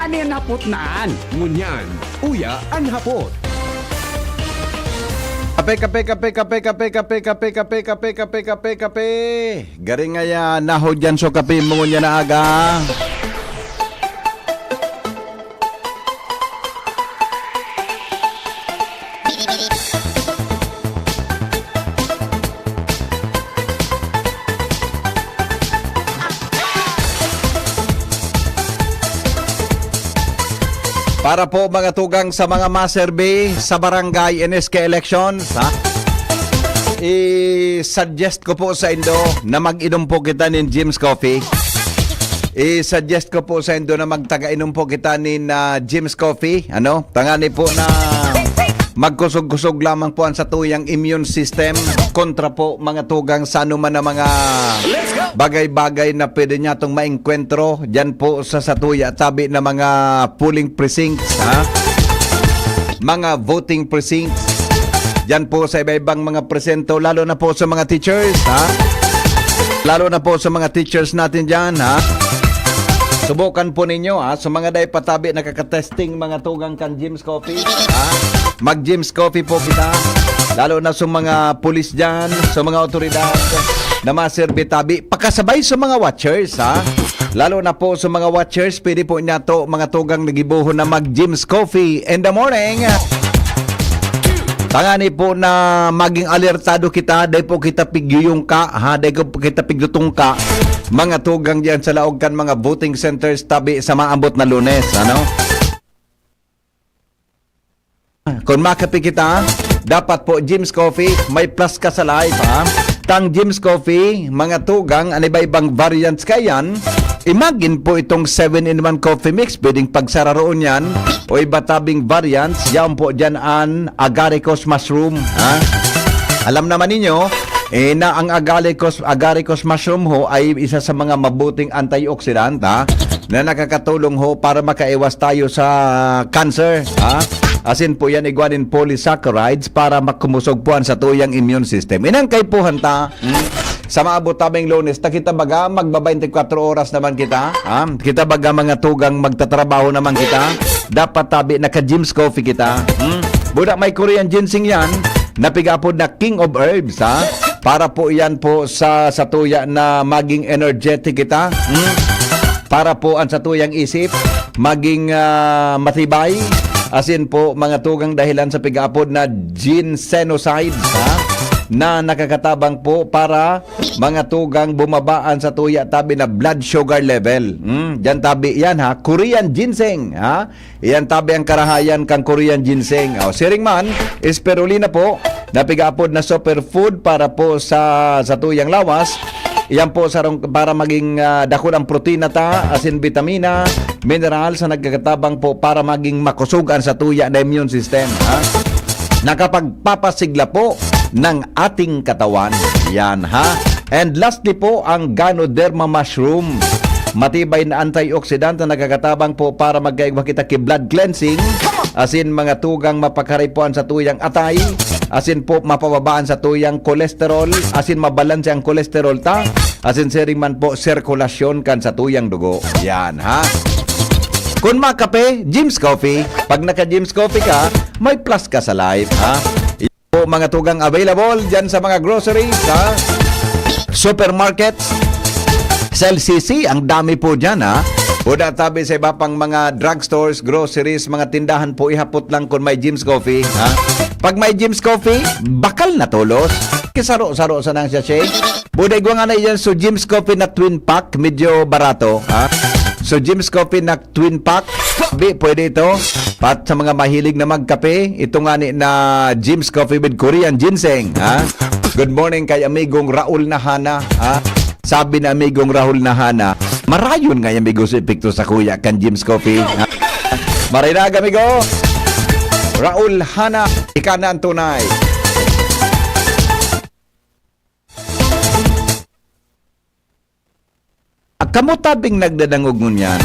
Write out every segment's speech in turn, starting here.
Kanin hapot naan. Ngunyan, uya ang hapot. Kape. Garing nga ya, nahod yan so kape mo niya na aga. Para po mga tugang sa mga masurvey sa barangay NSK elections, ha? I-suggest ko po sa Indo na mag-inom po kita ng Jim's Coffee. I-suggest ko po sa Indo na magtaga-inom po kita ng Jim's Coffee. Ano? Tangani po na magkusog-kusog lamang po ang sa tuyang immune system kontra po mga tugang sa anuman na mga bagay-bagay na pwede niya itong maengkwentro dyan po sa satuya at sabi na mga polling precincts, ha? Mga voting precincts dyan po sa iba-ibang mga presento, lalo na po sa mga teachers, ha? Lalo na po sa mga teachers natin dyan, ha? Subukan po ninyo, ha? Sa mga day patabi nakakatesting mga tugang kan Jim's Coffee, ha? Mag Jim's Coffee po kita. Lalo na sa mga pulis dyan, sa mga otoridad na maserbi tabi. Pakasabay sa mga watchers, ha? Lalo na po sa mga watchers, pwede po niya to mga tugang nagibuho na mag Jim's Coffee in the morning. Tangani po na maging alertado kita, dahil po kita pigyuyong ka, ha? Dahil po kita pigyutong ka, mga tugang diyan sa laog kan mga voting centers tabi sa maambot na Lunes, ano? Kung makapi kita, dapat po Jim's Coffee, may plus ka sa life, ha? Tang Jim's Coffee, mga tugang, iba-ibang variants kayan. Imagine po itong 7-in-1 coffee mix, pwedeng pagsararoon yan, o iba tabing variants, yan po dyan ang agaricus mushroom, ha? Alam naman ninyo, na ang agaricus mushroom ho ay isa sa mga mabuting antioxidant, ha? Na nakakatulong ho para makaiwas tayo sa cancer, ha? Asin po yan iguanin polysaccharides para makumusog po ang sa tuyang immune system. Inang kay po hanta, sa maabot tabing Lunes, kita baga magba 24 oras naman kita, ha? Kita baga mga tugang magtatrabaho naman kita, dapat tabi naka Jim's Coffee kita, budak may Korean ginseng yan, napigapod na King of Herbs, ha? Para po yan po sa tuya na maging energetic kita, para po ang sa tuyang isip maging matibay, asin po mga tugang dahilan sa pigapod na ginsenosides, ha? Na nakakatabang po para mga tugang bumabaan sa tuya tabi na blood sugar level. Diyan tabi yan, ha? Korean ginseng, ha? Iyan tabi ang karahayan kang Korean ginseng. Siring man, spirulina po, napigapod na superfood para po sa tuyang lawas. Iyan po para maging dako ng protina ta, asin vitamina, mineral sa nagkakatabang po para maging makusugan sa tuya na immune system, ha? Nakapagpapasigla po ng ating katawan. Yan, ha? And lastly po, ang Ganoderma mushroom. Matibay na antioxidant na nagkakatabang po para magkaigwa kita ki blood cleansing. Asin mga tugang mapakaripuan sa tuyang atay. Asin po mapababaan sa tuyang kolesterol. Asin mabalanse ang kolesterol ta. Asin sering man po sirkulasyon kan sa tuyang dugo. Yan, ha? Kung makape, Jim's Coffee. Pag naka Jim's Coffee ka, may plus ka sa life, ha? Po mga tugang available dyan sa mga groceries, ha? Supermarkets, sa LCC, ang dami po dyan, ha? O tabi sa iba pang mga drugstores, groceries, mga tindahan po, ihapot lang kung may Jim's Coffee, ha? Pag may Jim's Coffee, bakal na tulos. Kisaro-saro sa nang sachet. Buday ko nga na yan, so Jim's Coffee na twin pack, medyo barato, ha? So Jim's Coffee na twin pack, pwede ito. Pat sa mga mahilig na magkape, ito nga ni na Jim's Coffee with Korean ginseng, ha? Good morning kay amigong Raul Nahana, ha? Sabi na amigong Raul Nahana, marayon nga yung amigo si Picto sa kuya kan Jim's Coffee, ha? Marinag amigo, Raul Hana, ika na ang tunay. Kamutabing nagdadangog ngunyan,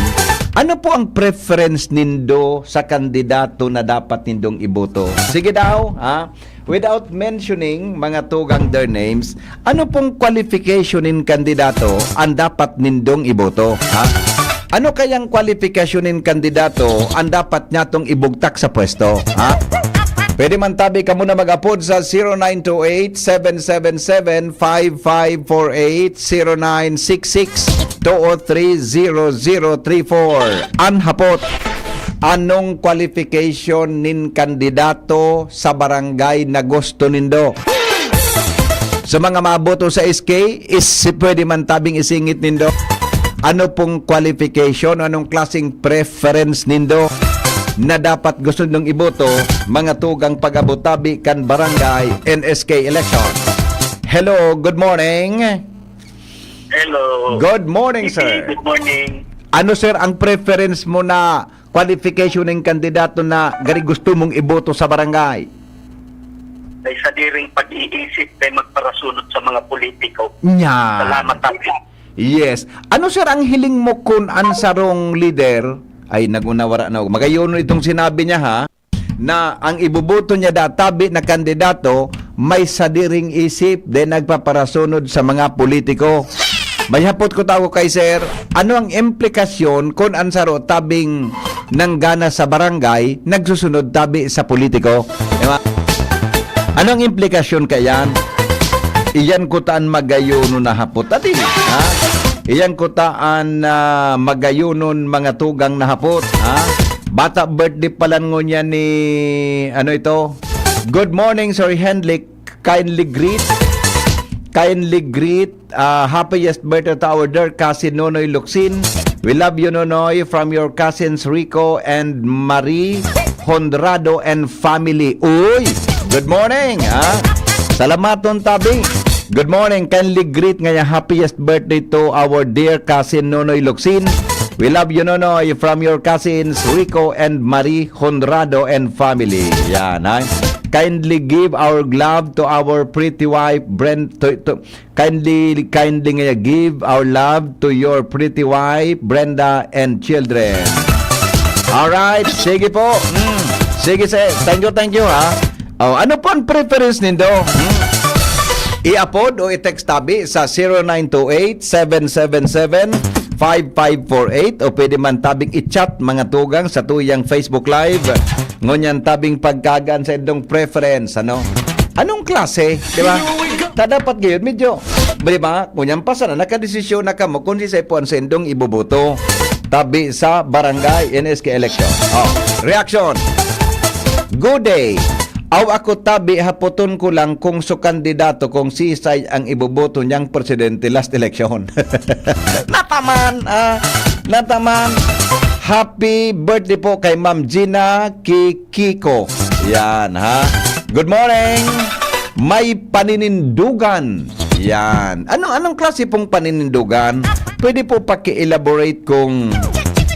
ano po ang preference nindo sa kandidato na dapat nindong iboto? Sige daw, ha? Without mentioning mga tugang their names, ano pong qualification in kandidato ang dapat nindong iboto, ha? Ano kayang kwalifikasyonin kandidato ang dapat niya tong ibugtak sa pwesto? Ha? Pwede man tabi ka muna mag-upload sa 0928-777-5548, 0966-203-0034. Anhapot, anong qualification nin kandidato sa barangay na gusto nindo? Sa mga maboto sa SK, pwede man tabing isingit nindo. Ano pong qualification, anong klaseng preference nindo na dapat gusto nung iboto mga tugang pag-abotabi kan barangay NSK election? Hello, good morning. Hello. Good morning, sir. Good morning. Ano, sir, ang preference mo na qualification ng kandidato na gari gusto mong iboto sa barangay? Ay sa diring pag-iisip ay magparasunod sa mga politiko. Nya. Salamat tayo. Yes. Ano, sir, ang hiling mo kun ansarong leader? Ay, nagunawara na. Magayon itong sinabi niya, ha, na ang ibuboto niya databi na kandidato may sadiring isip din nagpaparasunod sa mga politiko. May hapot ko tao kay sir, ano ang implikasyon kung ansaro tabing nanggana sa barangay nagsusunod tabi sa politiko? Diba? Ano ang implikasyon kayan? Iyan ko taan magayono na hapot. Adi, ha? Iyan ko taan magayonon mga tugang na hapot. Ha? Bata birthday palan niya ni, ano ito? Good morning, Sir Henlik. Kindly greet, happiest birthday to our dear cousin Nonoy Luxin. We love you, Nonoy, from your cousins Rico and Marie Honrado and family. Uy, good morning, ha? Salamaton tabi. Good morning, kindly greet ngayong happiest birthday to our dear cousin Nonoy Luxin. We love you, Nonoy, from your cousins Rico and Marie Honrado and family. Yan, ha? Kindly give our love to our pretty wife kindly give our love to your pretty wife Brenda and children. Alright, sige po. Sige, thank you, ha? Oh, ano po ang preference nindo? I-upload o i-text tabi sa 0928-777-5548 o pwede man tabing i-chat mga tugang sa tuyang Facebook Live. Ngunyan tabing pagkagaan sa indong preference, ano? Anong klase, di ba? Dapat ngayon, medyo, di ba? Ngunyan pa sana, nakadesisyon na ka mo kung si Sepon sa indong ibubuto tabi sa barangay NSK election. Oh, reaction. Good day. Aw ako tabi hapoton ko lang kung kandidato kung sisay ang iboboto niyang presidente last election. Nataman. Happy birthday po kay Ma'am Gina Kikiko. Yan, ha. Good morning. May paninindugan. Yan. Anong klase pong paninindugan? Pwede po paki-elaborate kung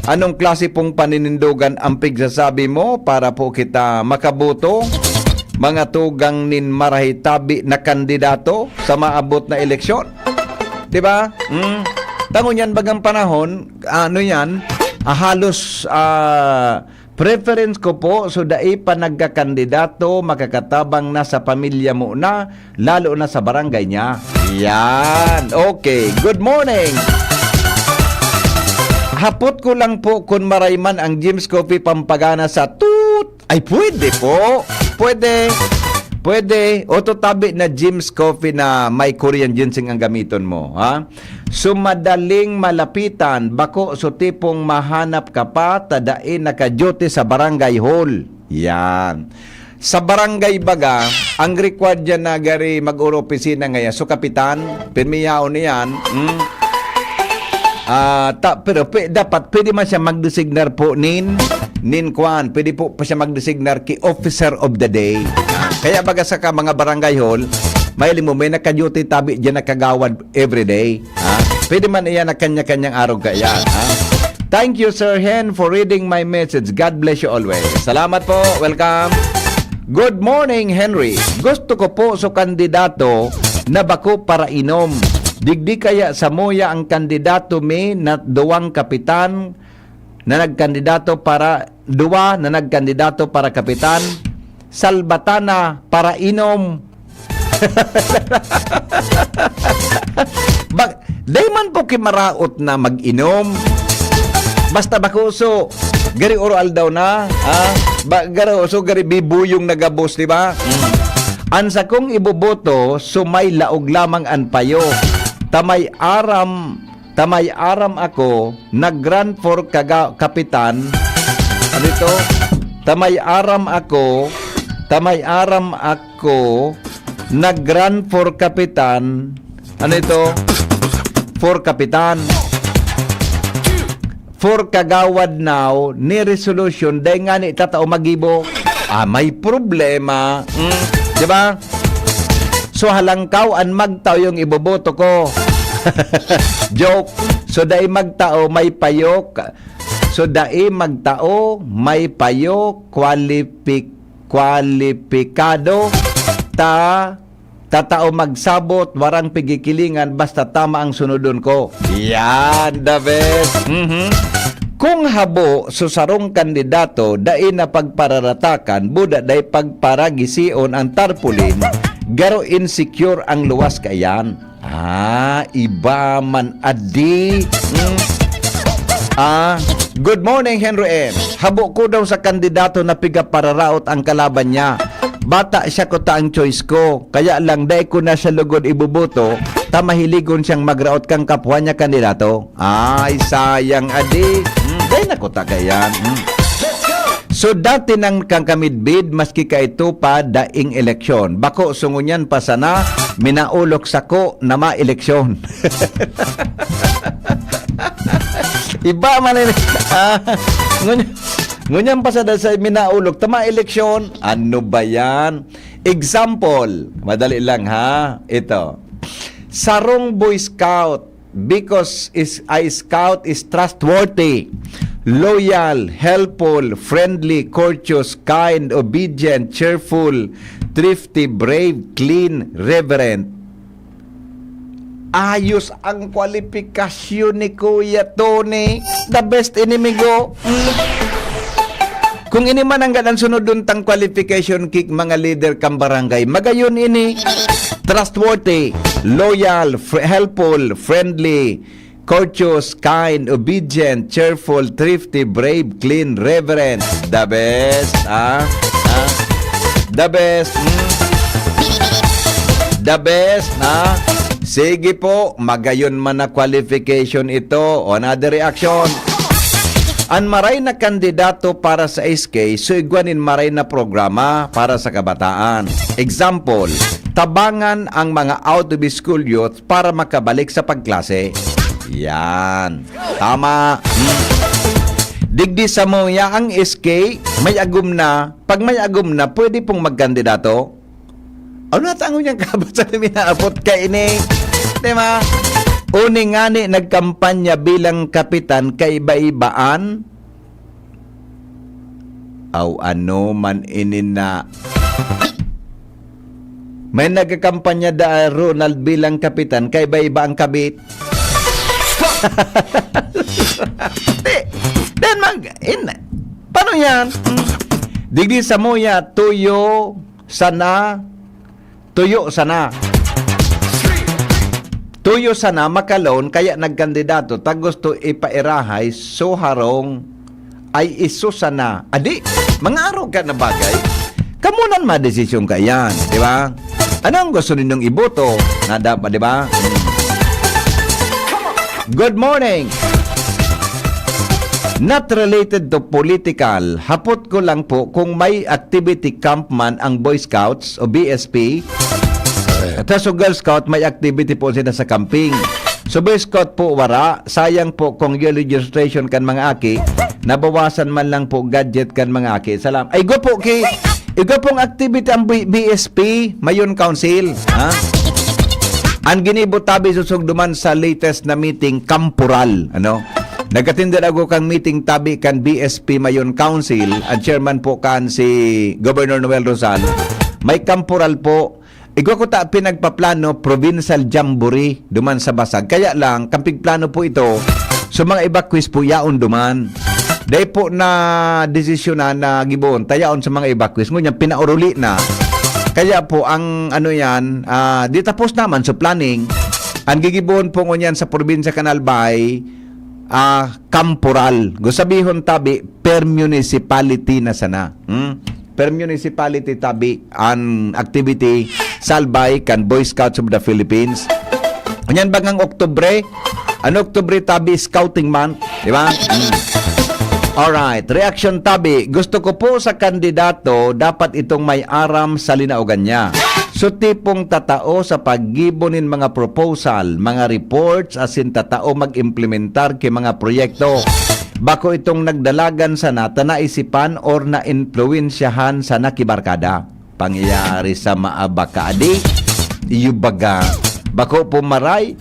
anong klase pong paninindugan ang pigsasabi mo para po kita makaboto? Mga tugang nin marahitabi na kandidato sa maabot na eleksyon. Diba? Tangon yan bagang panahon, ano yan, halos preference ko po so dai pa nagkakandidato makakatabang na sa pamilya mo na, lalo na sa barangay niya. Yan. Okay. Good morning. Hapot ko lang po kung marayman ang Jim's Coffee pampagana sa toot. Ay, pwede po. Pwede. O tabi na Jim's Coffee na may Korean ginseng ang gamiton mo, ha? Sumadaling malapitan, bako so tipong mahanap ka pa, tadain naka-duty sa barangay hall. Yan. Sa barangay baga, ang required dyan na gari mag-uro-opisina ngayon. So, kapitan, pirmiyaw niyan, pero dapat pwede man siya magdesignar po nin kwan, pwede po pa siya magdesignar ki officer of the day. Kaya baga sa ka mga barangay hall, may naka-duty tabi dyan nakagawad everyday. Pwede man iyan na kanya-kanyang araw kaya. Thank you, Sir Hen, for reading my message. God bless you always. Salamat po. Welcome. Good morning, Henry. Gusto ko po so kandidato na bako para inom. Digdi kaya sa moya ang kandidato mi na duwang kapitan na nagkandidato para kapitan, Salbatana para inom. Day man po kimaraot na mag-inom. Basta bakuso. Gari oral daw na. Gari uso, gari bibuyong nagabos, di ba? Ansa kong iboboto, sumay laog lamang an payo. Tamay aram ako, nag-run for kapitan. Ano ito? Tamay aram ako, nag-run for kapitan. Ano ito? For kapitan. For kagawad now, ni resolution, dahil nga ni tatao magibo. May problema. Diba? So halangkaw an magtao yung iboboto ko. Joke. So dahil magtao may payok. So dahil magtao may payok kwalipikado tatao magsabot warang pigikilingan basta tama ang sunodon ko. Yan, the best. Kung habo so sarong kandidato dai na pagpararatakan buda dai pagparagision ang tarpulin garo insecure ang luwas kayan. Iba man adi. Good morning, Henry M. Habo ko daw sa kandidato na pigapararaot ang kalaban niya. Bata siya ko ta ang choice ko. Kaya lang dai ko na siya lugod ibubuto tamahiligon siyang magraot kang kapwa niya kandidato. Sayang adi. Dahil na ko tagayan. So dati nang kang kamidbid maski ka ito pa daing eleksyon. Bako sungunyan pa sana minaulok sako na ma-eleksyon. Iba man ngunyan pa sa minaulok tama eleksyon. Ano ba yan? Example, madali lang ha. Ito. Sarong Boy Scout because a scout is trustworthy, loyal, helpful, friendly, courteous, kind, obedient, cheerful, thrifty, brave, clean, reverent. Ayos ang kwalifikasyon ni Kuya Tony. The best inimigo. Kung ini man ang ganang sunod dun tang qualification kick mga leader kang barangay, magayon ini. Trustworthy, loyal, helpful, friendly, courteous, kind, obedient, cheerful, thrifty, brave, clean, reverent. The best. The best. The best. Sige po, magayon man na qualification ito. O another reaction. An maray na kandidato para sa SK, so igwanin maray na programa para sa kabataan. Example, tabangan ang mga out of school youth para makabalik sa pagklase. Yan. Tama. Digdi sa moya ang SK, may agum na. Pag may agum na, pwede pong magkandidato. Ano natango niyang kabat sa minaapot ka ini? Diba? Uni nga ni nagkampanya bilang kapitan kaiba-ibaan. Ano man ini na. May nagkampanya da Ronald bilang kapitan kaiba-iba ang kabit. Then paano yan? Digdi sa moya, tuyo sana. Tuyo sana makalon kaya nagkandidato tag gusto ipairahay so harong ay iso sana. Adi, mga araw ka na bagay. Kamunan madesisyon ka yan, di ba? Ano ang gusto ninyong iboto? Nada pa, di ba? Good morning! Not related to political, hapot ko lang po kung may activity camp man ang Boy Scouts o BSP. Tapos Girl Scout, may activity po sila sa camping. So Boy Scout po wara, sayang po kung yung registration kan mga aki, nabawasan man lang po gadget kan mga aki. Salam. Ay go po ki. Igo pong activity ang BSP, Mayon Council. Ha? Ang ginibutabi susog duman sa latest na meeting, Kampural. Ano? Nagatindan ako kang meeting tabi kan BSP Mayon Council. Ang chairman po kan si Governor Noel Rosal. May Kampural po. Igo ko ta pinagpaplano provincial jamboree duman sa Basag. Kaya lang, kampig plano po ito. So mga iba quiz po yaon duman. Dahil po na desisyon na gibon, tayaon sa mga iba quiz. Ngunyan, pinauruli na. Kaya po, ang ano yan, di tapos naman sa planning. Ang gigibon po ngunyan sa probinsya Canalbay, kampural. Gusabihon tabi per municipality na sana. Per municipality tabi an activity salbay kan Boy Scouts of the Philippines. Anyan bagang Oktubre, Oktubre tabi Scouting Month, di ba? Alright, reaction tabi. Gusto ko po sa kandidato dapat itong may aram sa linaugan niya. So tipong tatao sa paggibonin mga proposal, mga reports asin tatao mag-implementar kay mga proyekto. Bako itong nagdalagan sa nata naisipan or na-influensyahan sa nakibarkada. Pangyayari sa maabakaadi, iyubaga. Bako pumaray,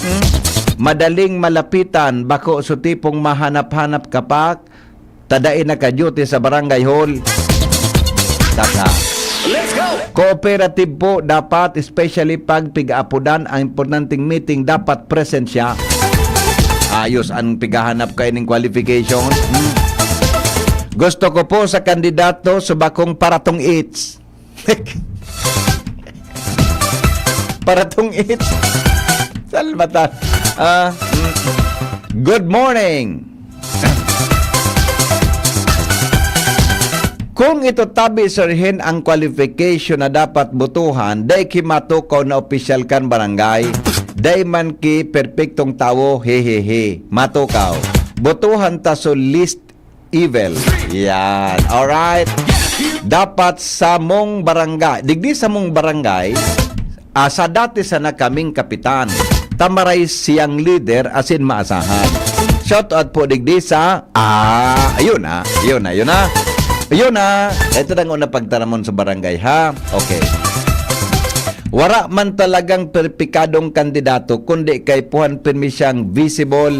madaling malapitan, bako so tipong mahanap-hanap kapak, tadain na ka-duty sa barangay hall. Taka. Let's go! Cooperative po dapat, especially pag piga-apudan, ang importanteng meeting dapat present siya. Ayos ang pigahanap kayo ng qualification. Gusto ko po sa kandidato subakong paratong eats. Paratong eats. Salmatan. Good morning. Kung ito tabi sirhin ang qualification na dapat butuhan, day ki matukaw na opisyal kan barangay, day man ki perpektong tao, hehehe, matukaw. Butuhan ta so list evil. Yan, alright. Dapat sa mong barangay, digdi sa mong barangay, sa dati sana kaming kapitan, tamaray siyang leader asin maasahan. Shout out po digdi sa, ayun na. Ayun na, ito na una pagtaramon sa barangay, ha? Okay. Wara man talagang perpikadong kandidato, kundi kay puhan permisyang visible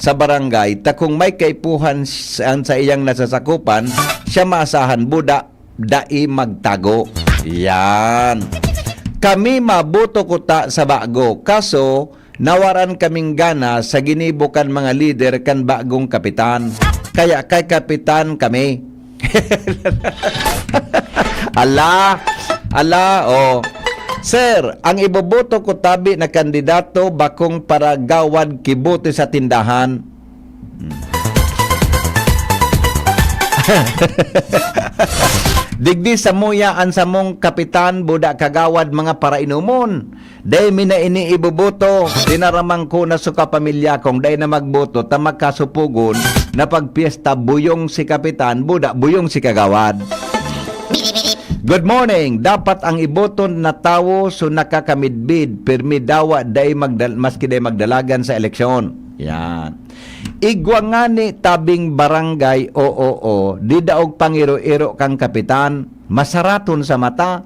sa barangay, ta kung may kaipuhan sa iyang nasasakupan, siya maasahan buda, dai magtago. Yan. Kami mabuto kuta sa bago, kaso nawaran kaming gana sa ginibukan mga leader kan bagong kapitan. Kaya kay kapitan kami. ala, oh. Sir, ang iboboto ko tabi na kandidato bakong para gawad kibuti sa tindahan. Digdi sa muyaan sa mong kapitan, buda kagawad mga para inumon. Day mina ini ibuboto, dinaramang ko na suka pamilya kong day na magboto, tamak kasupugon, na pagpiesta buyong si kapitan, buda buyong si kagawad. Good morning. Dapat ang iboto na tao so nakakamidbid, pirmi dawa day maski day magdalagan sa eleksyon. Yan. Igwangani tabing barangay oo, di daog pangiro-iro kang kapitan, masaraton sa mata.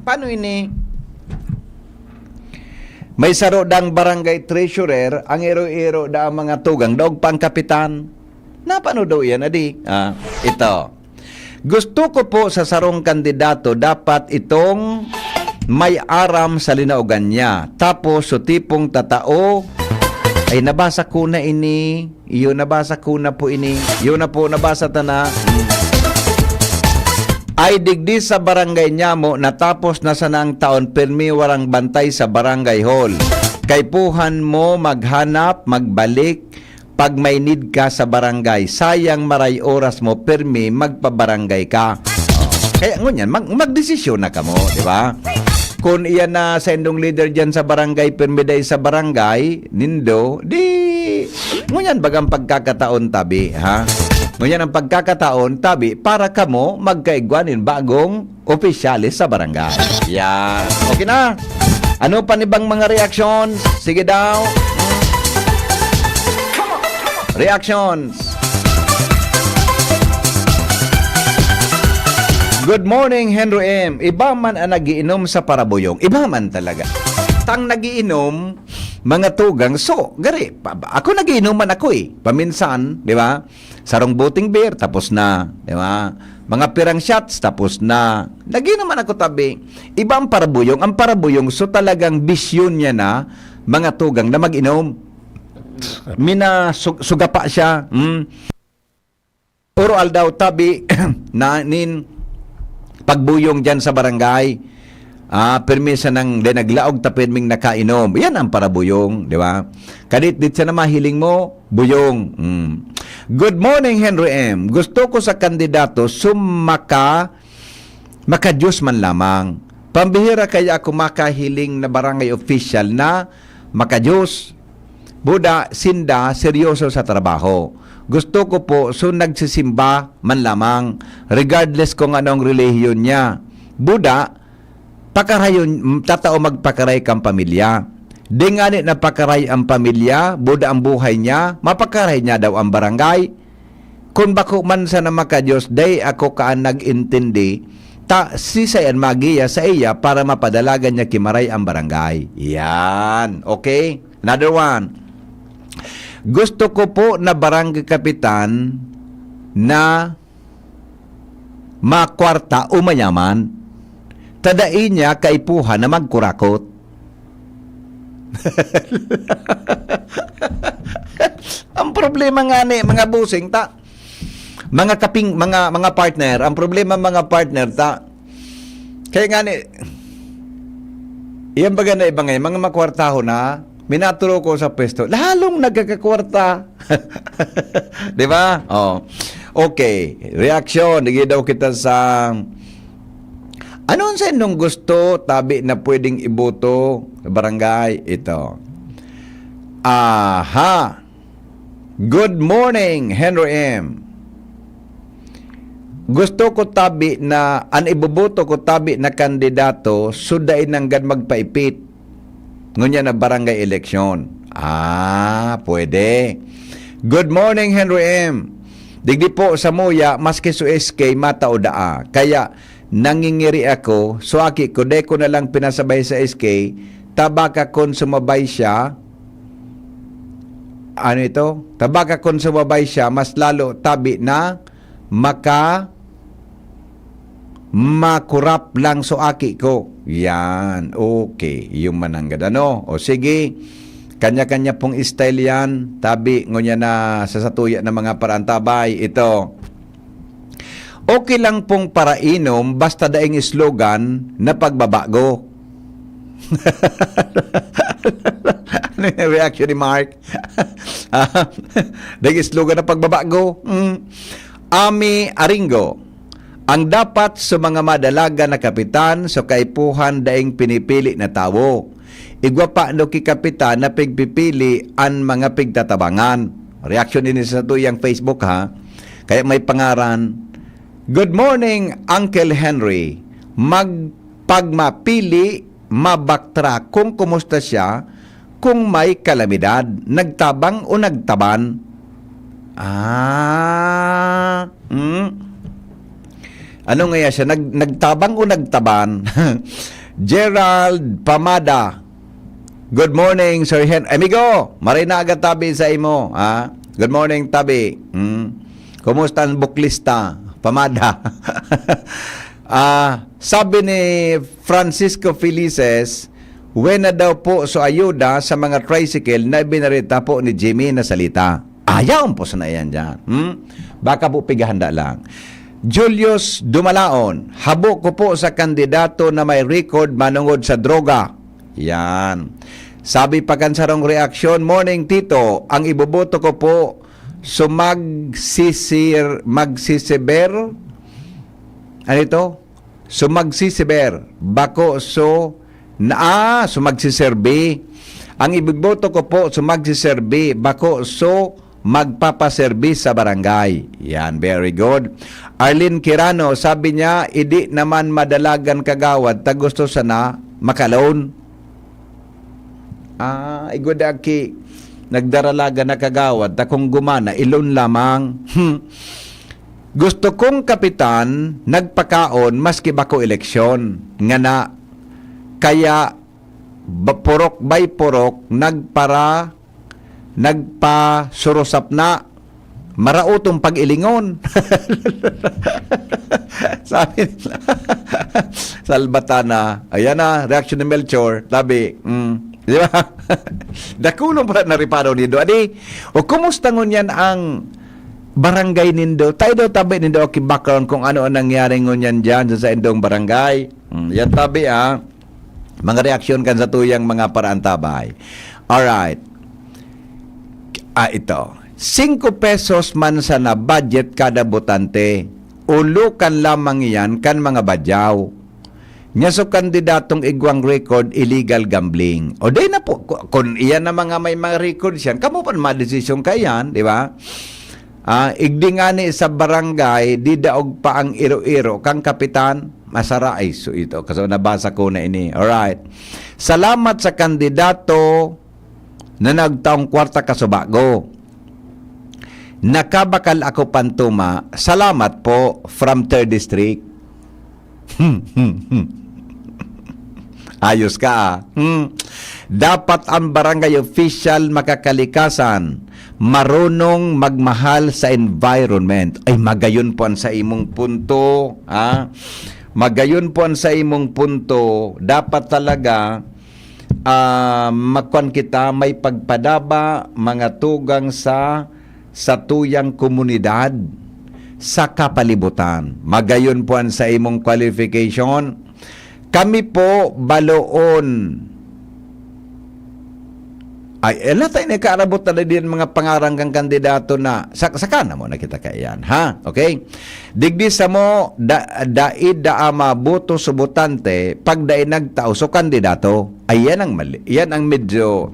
Paano ini? May sarodang barangay treasurer, ang iro-iro da ang mga tugang, daog pang kapitan. Napano daw yan, adi? Ito. Gusto ko po sa sarong kandidato, dapat itong may aram sa linaugan niya. Tapos, so tipong tatao, ay nabasa ko na ini, iyon nabasa ko na po ini, yun na po nabasa ta na. Ay digdi sa barangay niya mo, natapos na sana ang taon, permi warang bantay sa barangay hall. Kay puhan mo maghanap, magbalik, pag may need ka sa barangay. Sayang maray oras mo, permi magpabarangay ka. Kaya ngunyan, magdesisyon na ka mo, di ba? Kung iyan na sendong leader dyan sa barangay, permiday sa barangay, nindo, di, ngunyan bagang pagkakataon tabi, ha? Ngunyan ang pagkakataon tabi, para kamo magkaigwanin bagong opisyalis sa barangay. Yan. Okay na? Ano pa nibang mga reactions? Sige daw. Reactions. Good morning, Henry M. Iba man ang nagiinom sa parabuyong. Iba man talaga. Tang nagiinom, mga tugang. So, gari, ako nagiinom man ako eh. Paminsan, di ba? Sarong buting beer, tapos na. Di ba? Mga pirang shots, tapos na. Nagiinom man ako tabi. Iba ang parabuyong. Ang parabuyong, so talagang bisyon niya na mga tugang na mag-inom. Sugapa siya. Oral daw tabi na nin pagbuyong dyan sa barangay. permisa ng naglaog tapin ming nakainom. Yan ang parabuyong, di ba? Kadit dit sa na mahiling mo, buyong. Good morning, Henry M. Gusto ko sa kandidato maka-Diyos man lamang. Pambihira kaya ako makahiling na barangay official na maka-Diyos. Buda, sinda, seryoso sa trabaho. Gusto ko po, nagsisimba man lamang, regardless kung anong relihiyon niya. Buda, pakarayon, tatao magpakaray kang pamilya. Di nga na pakaray ang pamilya, buda ang buhay niya, mapakaray niya daw ang barangay. Kung bako man sa na maka-Diyos, day ako kaan nag-intindi, sisayan magiya sa iya para mapadalagan niya kimaray ang barangay. Yan. Okay? Another one. Gusto ko po na barangay kapitan na makwarta o mayaman. Tadain niya kaipuhan na magkurakot. Ang problema nga ni mga busing mga kaping mga partner, ang problema mga partner kaya nga ni iyan baga na iba ngayon, mga makwartaho na minaturo ko sa pwesto, lalong nagkakakwarta. Di ba? Oh. Okay. Reaction. Naging daw kita sa anong sa inyong gusto tabi na pwedeng iboto sa barangay? Ito. Aha. Good morning, Henry M. Gusto ko tabi na, iboboto ko tabi na kandidato, sudain ng gan magpaipit. Ngunya na barangay eleksyon. Pwede. Good morning, Henry M. Digdi po sa muya, maski su SK, matao daa. Kaya, nangingiri ako, so aki ko, de ko na lang pinasabay sa SK, tabaka kon sumabay siya, tabaka kon sumabay siya, mas lalo tabi na, makurap lang so aki ko. Yan. Okay. Yung mananggad. O sige. Kanya-kanya pong style yan. Tabi. Ngunya na sa satuya ng mga parantabay. Ito. Okay lang pong parainom basta daing slogan na pagbabago. Ano yung reaction ni Mark? Daing slogan na pagbabago. Ami Aringo. Ang dapat sa mga madalaga na kapitan so kaipuhan daing pinipili na tawo. Igwa pa no ki kapitan na pigpipili ang mga pigtatabangan. Reaction din sa tuyang Facebook ha. Kaya may pangaran. Good morning, Uncle Henry. Pagmapili, mabaktra kung kumusta siya, kung may kalamidad, nagtabang o nagtaban. Ano nga siya? Nagtabang o nagtaban? Gerald Pamada. Good morning, Sir Amigo, maray na agad tabi sa imo. Good morning, tabi. Kumusta ang buklista? Pamada. Sabi ni Francisco Felices, na daw po so ayuda sa mga tricycle na binarita po ni Jimmy na salita. Ayaw po sa na yan dyan. Baka po pigahanda lang. Julius Dumalaon, habok ko po sa kandidato na may record manungod sa droga. Yan. Sabi pa kansarong reaksyon, morning tito, ang iboboto ko po so magsisiber. Ano ito? So magsisiber. Bako so magsiserbi. Ang iboboto ko po so magsiserbi. Bako so magpapaserbi sa barangay. Yan, very good. Arlene Kirano, sabi niya, idi naman madalagan kagawad, ta gusto sana makalaon. Igudaki, nagdaralaga na kagawad, ta kung gumana, ilon lamang. Gusto kong kapitan, nagpakaon, maski bako eleksyon. Nga na, kaya, purok by purok, nagpasurusap na marautong pag-ilingon. Sabi nila. Salbatana. Ayan na, reaction ni Melchor. Tabi. Di ba? Dakulong pala na ripado nindo. Adi, o kumusta ngun yan ang barangay nindo? Tayo daw tabi nindo, okay, background kung ano ang nangyari ngun yan dyan sa indong barangay. Yan tabi Mga reaksyon kan sa tuyang mga paraan tabay. Alright. Ito. 5 pesos man sa na budget kada botante. Ulo kan lamang yan kan mga badyaw. Nya so kandidatong igwang record illegal gambling. O day na po, kung iyan na mga may mga records yan, kamo pa madesisyon kayan, di ba? Igdi nga ni sa barangay, di daog pa ang iro-iro, kang kapitan, masara ay so ito, kasi nabasa ko na ini. Alright. Salamat sa kandidato na nagtaong kwarta kasubago. Nakabakal ako pantuma. Salamat po from 3rd District. Ayos ka Dapat ang barangay official makakalikasan, marunong magmahal sa environment. Ay magayon po ang sa imong punto. Magayon po ang sa imong punto. Dapat talaga magkuan kita may pagpadaba mga tugang sa tuyang komunidad sa kapalibutan. Magayon po ang sa imong qualification. Kami po baloon. Ay, tayo nakaarabot na din mga pangaranggang kandidato na sakana mo na kita kayan, ha? Okay? Digdi sa mo, daid ama boto subutante, pag daid nagtao so kandidato, ay yan ang mali. Yan ang medyo,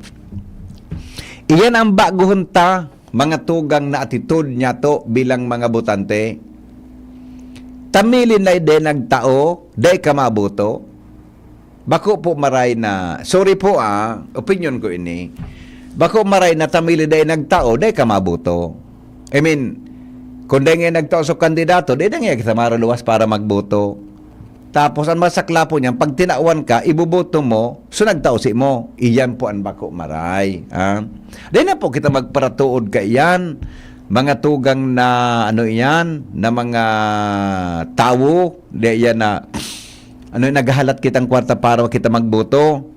iyan ang baguhon ta, mga tugang na attitude niya to bilang mga botante. Tamilin na din nagtao, day ka mabuto. Bako po maray na, sorry po opinion ko ini. Bako maray na tamili day nagtao, day ka mabuto. I mean, kung day nga nagtao sa kandidato, day nga kita maraluwas para magboto. Tapos ang masakla po niyan, pag tinawan ka, ibuboto mo, so nagtao si mo. Iyan po ang bako maray. Day na po kita magparatuod ka iyan. Mga tugang na iyan, na mga tao, day yan na naghahalat kitang kwarta para kita magboto.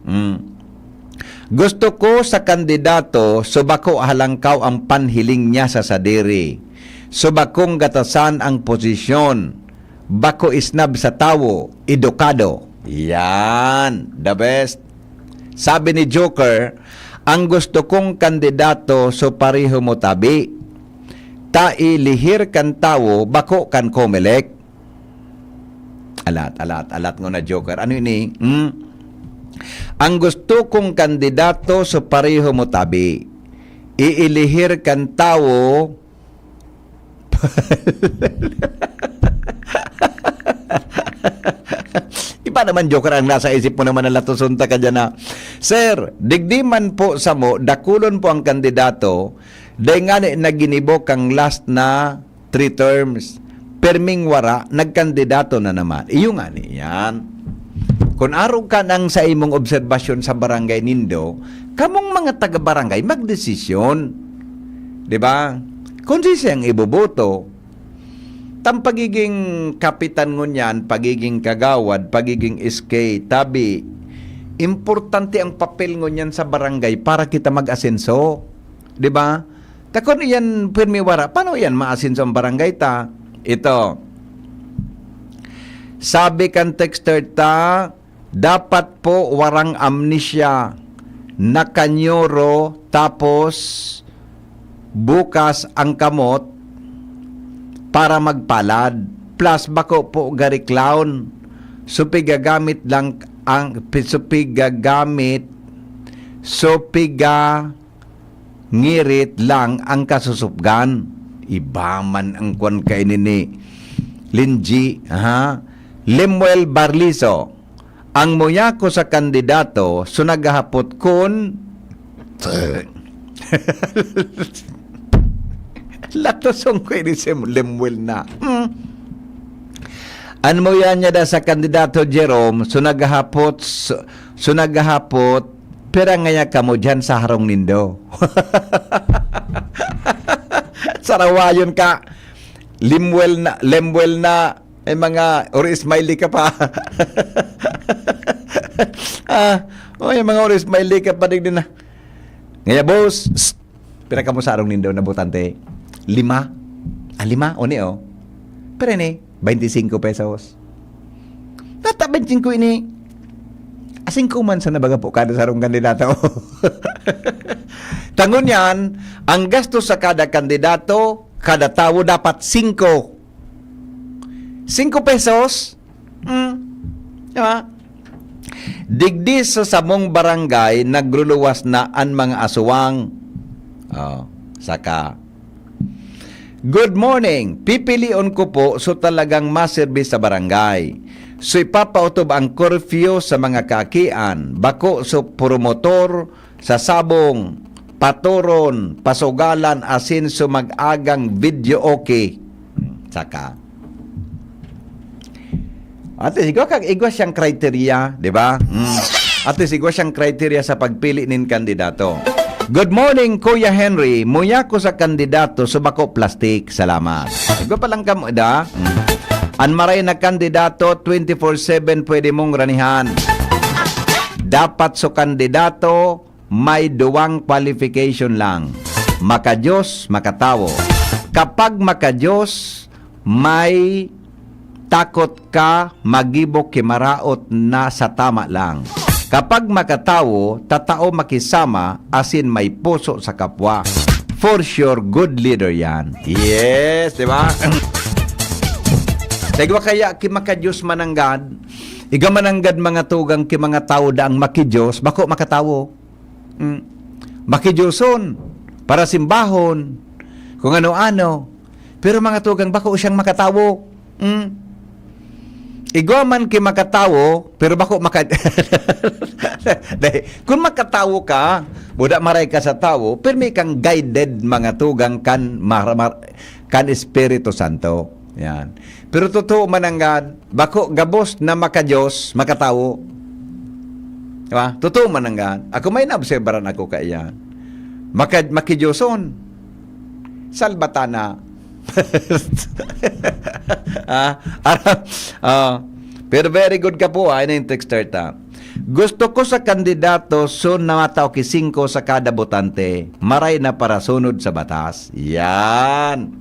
Gusto ko sa kandidato, subako halangkaw ang panhiling niya sa sadiri. Subakong gatasan ang posisyon. Bako isnab sa tawo, edukado. Yan, the best. Sabi ni Joker, ang gusto kong kandidato so pareho mo tabi. Lihir kan tawo, bako kan komelek. Alat ngo na Joker. Ano ini? Ang gusto kong kandidato so pareho mo tabi. Iilihir kan tao. Iba naman Joker ang nasa isip mo naman na latusunta ka dyan na, Sir, digdiman po sa mo, dakulon po ang kandidato, dahil nga naginibok ang last na 3 terms. Perming wara, nagkandidato na naman. Iyo nga niyan. Kung araw ka nang sa imong obserbasyon sa barangay nindo, kamong mga taga-barangay magdesisyon. Diba? Kung siyang iboboto, tam pagiging kapitan ngunyan, pagiging kagawad, pagiging SK, tabi, importante ang papel ngunyan sa barangay para kita mag-asenso. Diba? Takon iyan permi wara, paano yan maasenso ang barangay ta? Ito, sabi kan texter ta, dapat po warang amnesia, nakanyoro, tapos bukas ang kamot para magpalad. Plus, bako po gari clown, supigagamit lang ang ngirit lang ang kasusupgan. Ibaman ang kwan kay ni Linji, Lemuel Barliso. Ang muya ko sa kandidato, so naghahapot kun latosong ko ni Lemuel na. Ang muya niya da sa kandidato Jerome, so naghahapot, pera ngaya kamo dyan sa harong nindo. Sarawayon ka. Lemuel na, may mga ori smiley ka pa. May mga ori smiley ka pa din na. Ngaya boss, pira ka mo sa arong nindo na butante. 5. 5? Oni o. Pero ni, 25 pesos. Nata 25 ini. Asing kuman sa nabaga po kada sarong kandidato. Tangon yan, ang gasto sa kada kandidato, kada tao dapat 5. 5 pesos? Diba? Digdi sa samong barangay, nagluluwas na ang mga aswang. Saka. Good morning. Pipilion ko po so talagang maservice sa barangay. So ipapautob ang curfew sa mga kakian. Bako so promotor sa sabong, paturon, pasugalan, asin so mag-agang video okay. Saka. Ate, siguro kag igwa siyang kriteria, di ba? Ate, siguro siyang kriteria sa pagpili nin kandidato. Good morning, Kuya Henry. Muya ko sa kandidato sa bako plastic. Salamat. Siguro palang kamo da. An maray na kandidato 24/7 pwede mong ranihan. Dapat so kandidato may duwang qualification lang. Makadiyos, makatawo. Kapag makadiyos, may takot ka, magibok kimaraot na sa tama lang. Kapag makatawo, tatao makisama, asin may puso sa kapwa. For sure, good leader yan. Yes, di ba? Dagwa kaya kimakadiyos mananggad, iga mananggad mga tugang ki mga tao daang makidiyos, bako makatawo. Makidiyoson, para simbahon, kung ano-ano. Pero mga tugang, bako siyang makatawo. Igwa man ki makatawo, pero bako kung makatawo ka, budak maray ka sa tawo, pero may kang guided mga tugang kan Espiritu Santo. Yan. Pero totoo mananggad, bako gabos na makadiyos, makatawo. Diba? Totoo mananggad. Ako may naobserbaran ako kaya. Makidiyoson. Salbatana. Pero very good ka po, ay na yung texter ta. Gusto ko sa kandidato so namataw ki 5 sa kada botante, maray na para sunod sa batas. Yan.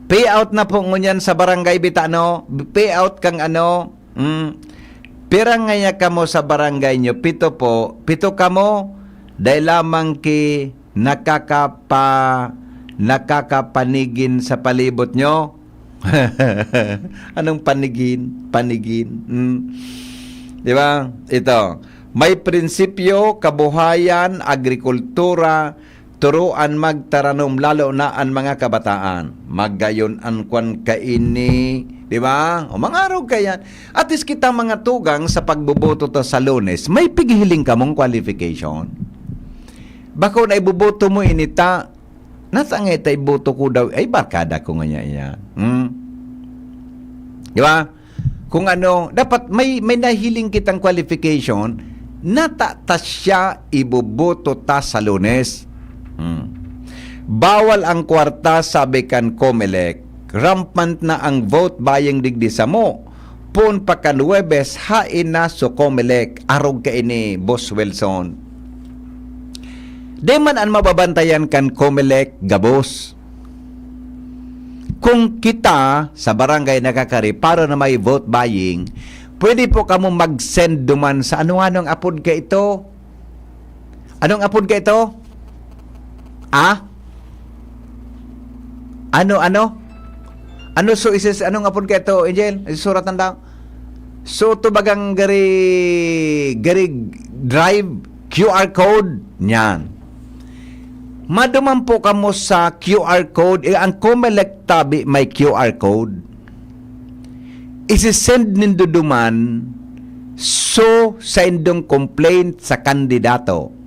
Payout na po ngunyan sa barangay bitano. Payout kang ano. Pira ngaya kamo sa barangay nyo, 7 po. 7 kamo dahil lamang ki nakakapanigin sa palibot nyo. Anong panigin? Di ba? Ito. May prinsipyo, kabuhayan, agrikultura, turuan magtaranom lalo na ang mga kabataan. Maggayon ang kwan kaini, di ba? O mga araw kayan. At is kita mga tugang sa pagbuboto to sa Lunes, may pighiling ka mong qualification. Bako na ibuboto mo inita, nasa nga itay boto ko daw, ay barkada ko nga niya. Di ba? Kung ano, dapat may nahiling kitang qualification, natatas siya ibuboto ta sa Lunes. Bawal ang kwarta, sabi kan Comelec. Rampant na ang vote buying digdi sa mo. Pun pa kan Webes, hain na so Comelec. Arog ka ini, Boss Wilson. Di man ang mababantayan kan Comelec, gabos. Kung kita sa barangay nakakari para na may vote buying, pwede po kamo mag-send duman sa anong apod ka ito? Anong apod ka ito? Ano so isis anong apod ka ito, Angel? Surat nanda. So to bagang gari drive QR code niyan. Maduman po kamo sa QR code. Ang Comelec tabi may QR code. Isi-send nindo duman so sa indong complaint sa kandidato.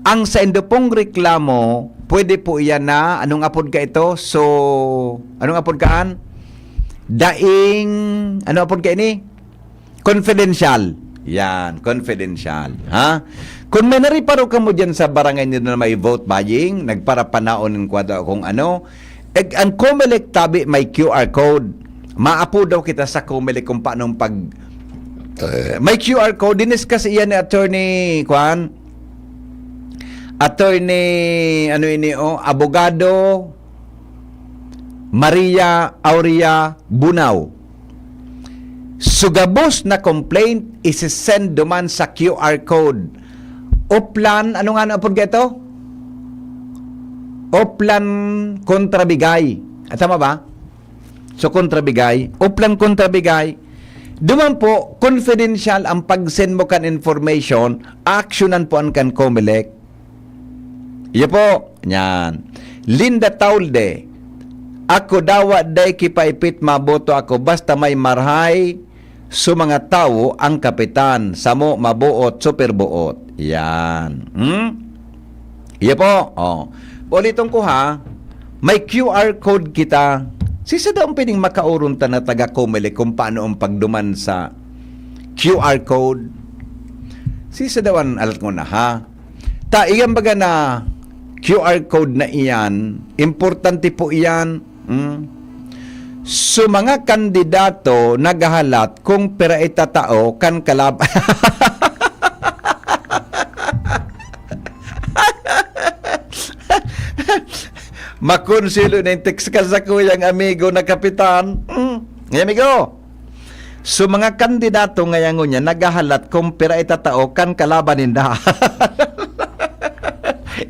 Ang sa indo pong reklamo, pwede po iyan na, anong apod ka ito? So, anong apod kaan? Daing, ano apod ka ini? Confidential. Yan, confidential. Ha? Kung may nariparo ka mo dyan sa barangay nito na may vote buying, nagparapanaon ng kwadro kung ano, ang Comelec tabi may QR code. Maapo daw kita sa Comelec kung paano may QR code. Dinis kasi yan ni Attorney Abogado Maria Aurea Bunao. Sugabos na complaint isi-send duman sa QR code. Oplan, ano nga na po ito? Oplan kontrabigay. Tama ba? So, kontrabigay. Oplan kontrabigay. Duman po, confidential ang pag-send mo kan information, actionan po ang kan COMELEC. Iyo po. Yan. Linda Taulde. Ako dawa day kipaipit maboto ako basta may marhay sa mga tao ang kapitan. Samo mabuot, super buot. Yan. Iyo po. Oh. Ulitin ko ha. May QR code kita. Sisa daw ang pining makauron ta na taga COMELEC kung paano ang pagduman sa QR code. Sisa daw ang alat ko na ha. Ta, iyan baga na QR code na iyan, importante po iyan. So mga kandidato nagahalat kung pera itatao kan kalab makonsilo na yung text ka sa kuyang amigo na kapitan. Ngayon, amigo. So, mga kandidato ngayon niya, nagahalat kung pera itatao kan kalaban ninda.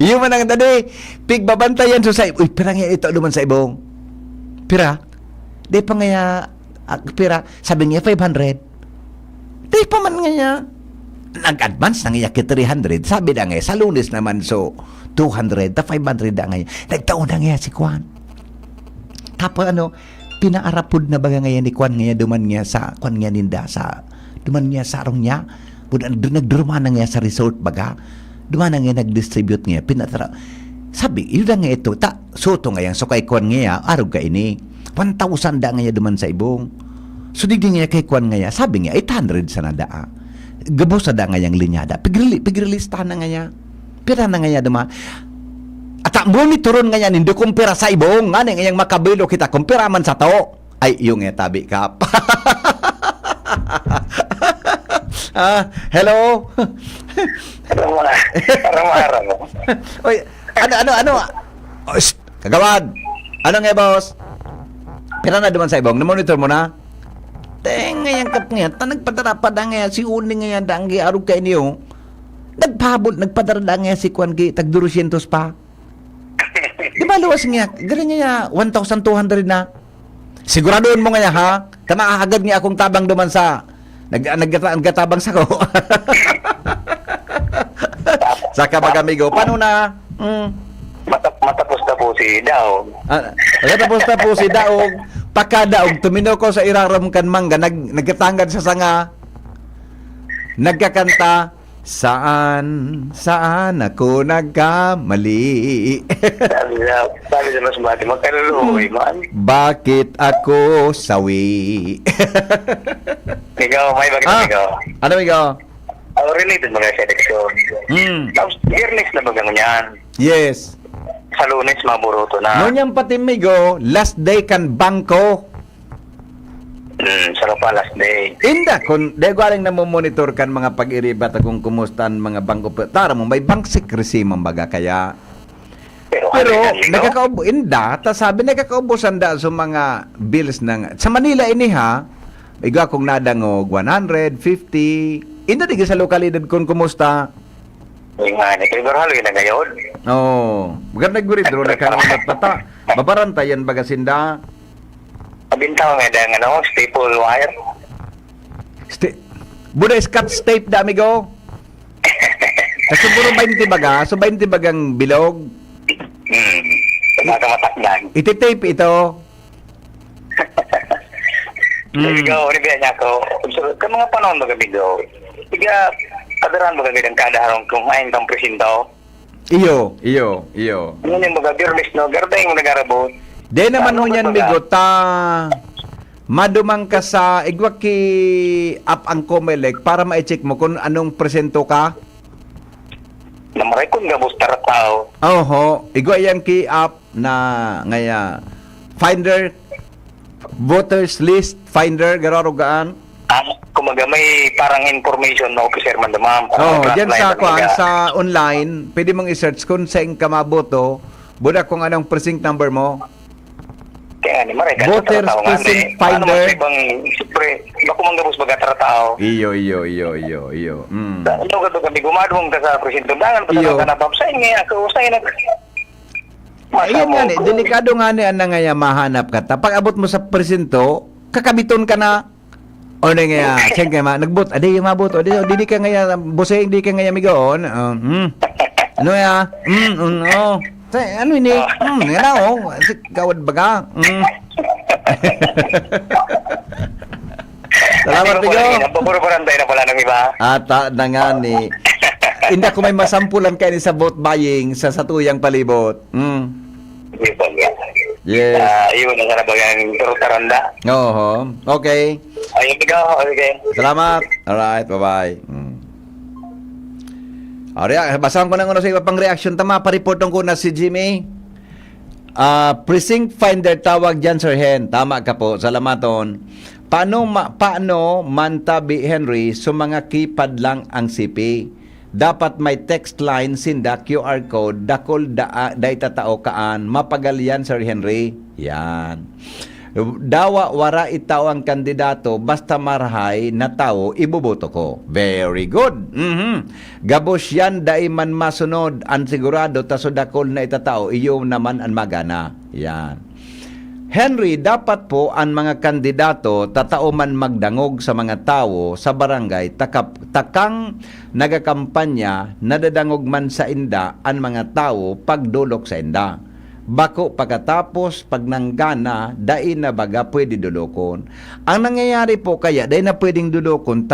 Yung manang dali, pigbabantayan so sa uy, pera nga ito naman sa ibong. Pera? Di pa nga pera, sabi niya 500. Di pa man nga niya. Nag-advance na nga 300. Sabi na nga, sa Lunes naman so 200, 500 na ngayon. Nagtaon na nga si Kwan. Tapos pinaarapod na baga ngayon ni Kwan ngayon, duman nga sa Kwan nga ninda, duman nga sa arong niya, nagdurma na nga sa resort baga, duman na nga nag-distribute nga, sabi, yun na nga ito, soto nga yan, so kay Kwan nga, arog ka ini, 1,000 da nga yan duman sa ibong. So digdi nga kay Kwan nga yan, sabi nga, 800 sa nada. Gabo sa da nga yung linyada, pigrilista na nga yan. Pira na nga yan duma. At monitoron nga yan, hindi kumpira sa ibong. Nga nga yung makabilo kita, kumpira man sa to. Ay, yung tabi ka. Hello? Parang mo. Oy, ano? Kagawad. Ano nga, boss? Pira na duman sa ibong. Na-monitor mo na? Teng nga yung kap nga. Nagpadarapad nga si Uning nga yan. Danggi arog kayo niyo. Nagpadarada nga si Kwan tag 200 pa. Di ba luwas nga? Galing nga 1,200 na. Siguraduhin mo nga ha? Tama agad nga akong tabang duman sa naggatabang sa ko. Saka mag-amigo. Paano na? Matapos na po si Daog. Matapos na po si Daog. Pakadaog. Tumino ko sa iraram kan mangga. Nagkatangad sa sanga. Nagkakanta. Saan ako nagkamali? sabi sa mas mati, magkaluluhoy man. Bakit ako sawi? Ikaw, may bagay ikaw. Ano ikaw? Related mga sa eleksyon. Tapos, yearness na bagang yan. Yes. Sa Lunes, maburuto na. Ngunyan pati migo, last day kan bangko. Sarap pa last day. Inda, kung galing na mo monitor kan mga pag-iribat kung kumustan mga bangko. Tara mo, may bank secrecy mambaga kaya. Pero nagkakaubo, inda, sabi nagkakaubusan da sa mga bills ng, sa Manila ini ha, iga kung nadangog 100, 50, inda di sa lokalidad kung kumusta. Yung nga, nagkaibarhalo yun na ngayon. Maganda nag-withdraw na karoon at pata. Babarantayan baga sinda. Pabintaw nga dahil staple wire. Buda scotch tape da, amigo. Kasi puro 20 baga, so 20 bagang bilog. Pagkakamatakdan. Iti-tape ito. Ikaw, nibiyan niya ako. Ka mga panahon magabigo. Iga, kadaran magabigang kada harong kung ayon kang presinto. Iyo. Ano yung mga birlis, no? Garda yung nagarabot. De naman mo yan, migo, madumang ka sa igwaki app ang COMELEC para ma-check mo kung anong presento ka. Namaray kong gabos taratao. Oho, igwa yan ki app na ngaya Finder, Voters List Finder, gararogaan. Kumaga may parang information na officer man damam. Diyan sa online, pwede mong i-search kung saan ka maboto, buda kung anong precinct number mo. Kaya nga ni Maray. Voter Special Finder. Ibang, siyempre, bako manggabos baga taratao. Iyo. Ano ka kami gumadong ka sa presinto. Dangan pa Iyo. sa kanabab. Sa'yo nga, ako, sa'yo nag... Ayan nga ni, delikado nga ni ang nga mahanap ka. Pag abot mo sa presinto, kakabiton ka na. O na nga, siyang nga, nagbot, aday yung mabot, di ka nga, buseng, di ka nga migoon. Ano ya? No. Ano ini? Nga na, gawad baga. Salamat, Tigo. Napapuro-barantay na pala ng iba. Ata na nga ni. Hindi ko may masampulan kayo sa vote buying sa satuyang palibot. Yes. Iyon na sana bagang turutaranda. Oo. Okay. Ayun, ikaw. Okay. Salamat. Alright, bye-bye. Basahan ko na sa iba pang reaction. Tama, pa-reportong ko na si Jimmy. Precinct finder tawag dyan, Sir Hen. Tama ka po. Salamaton. Paano mantabi, Henry, so mga keypad lang ang CP? Dapat may text line, sinda, QR code, dakol da itatao kaan, mapagalyan, Sir Henry. Yan. Dawa wara itaw ang kandidato basta marhay na tao ibuboto ko. Very good. Gabos yan dai man masunod ang sigurado taso dakol na itatao iyo naman ang magana. Yan. Henry, dapat po ang mga kandidato tatao man magdangog sa mga tao sa barangay takang nagakampanya nadadangog man sa inda ang mga tao pagdulok sa inda. Bako pagkatapos pag nanggana dai na baga pwede dulokon. Ang nangyayari po kaya dai na pwedeng dulokon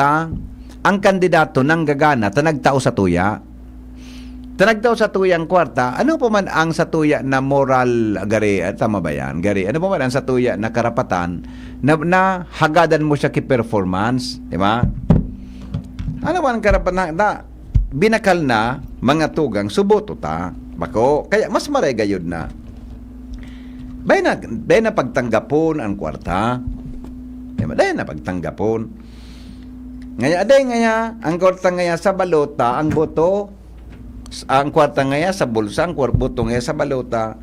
ang kandidato nang gagana nagtao sa tuya. Tanagtao sa tuyang kwarta, ano pa man ang sa tuya na moral gari, tama ba yan? Gari, ano pa man ang sa tuya na karapatan na hagadan mo siya ki-performance, di ba? Ano ba ang karapatan na binakal na mga tugang suboto ta? Bako, kaya mas maray gayud na. Bay na pagtanggapon ang kwarta. Day na pagtanggapon. Ngaya, ang kwarta ngaya sa balota, ang boto, ang kwarta ngaya sa bulsa, ang boto ngaya sa balota,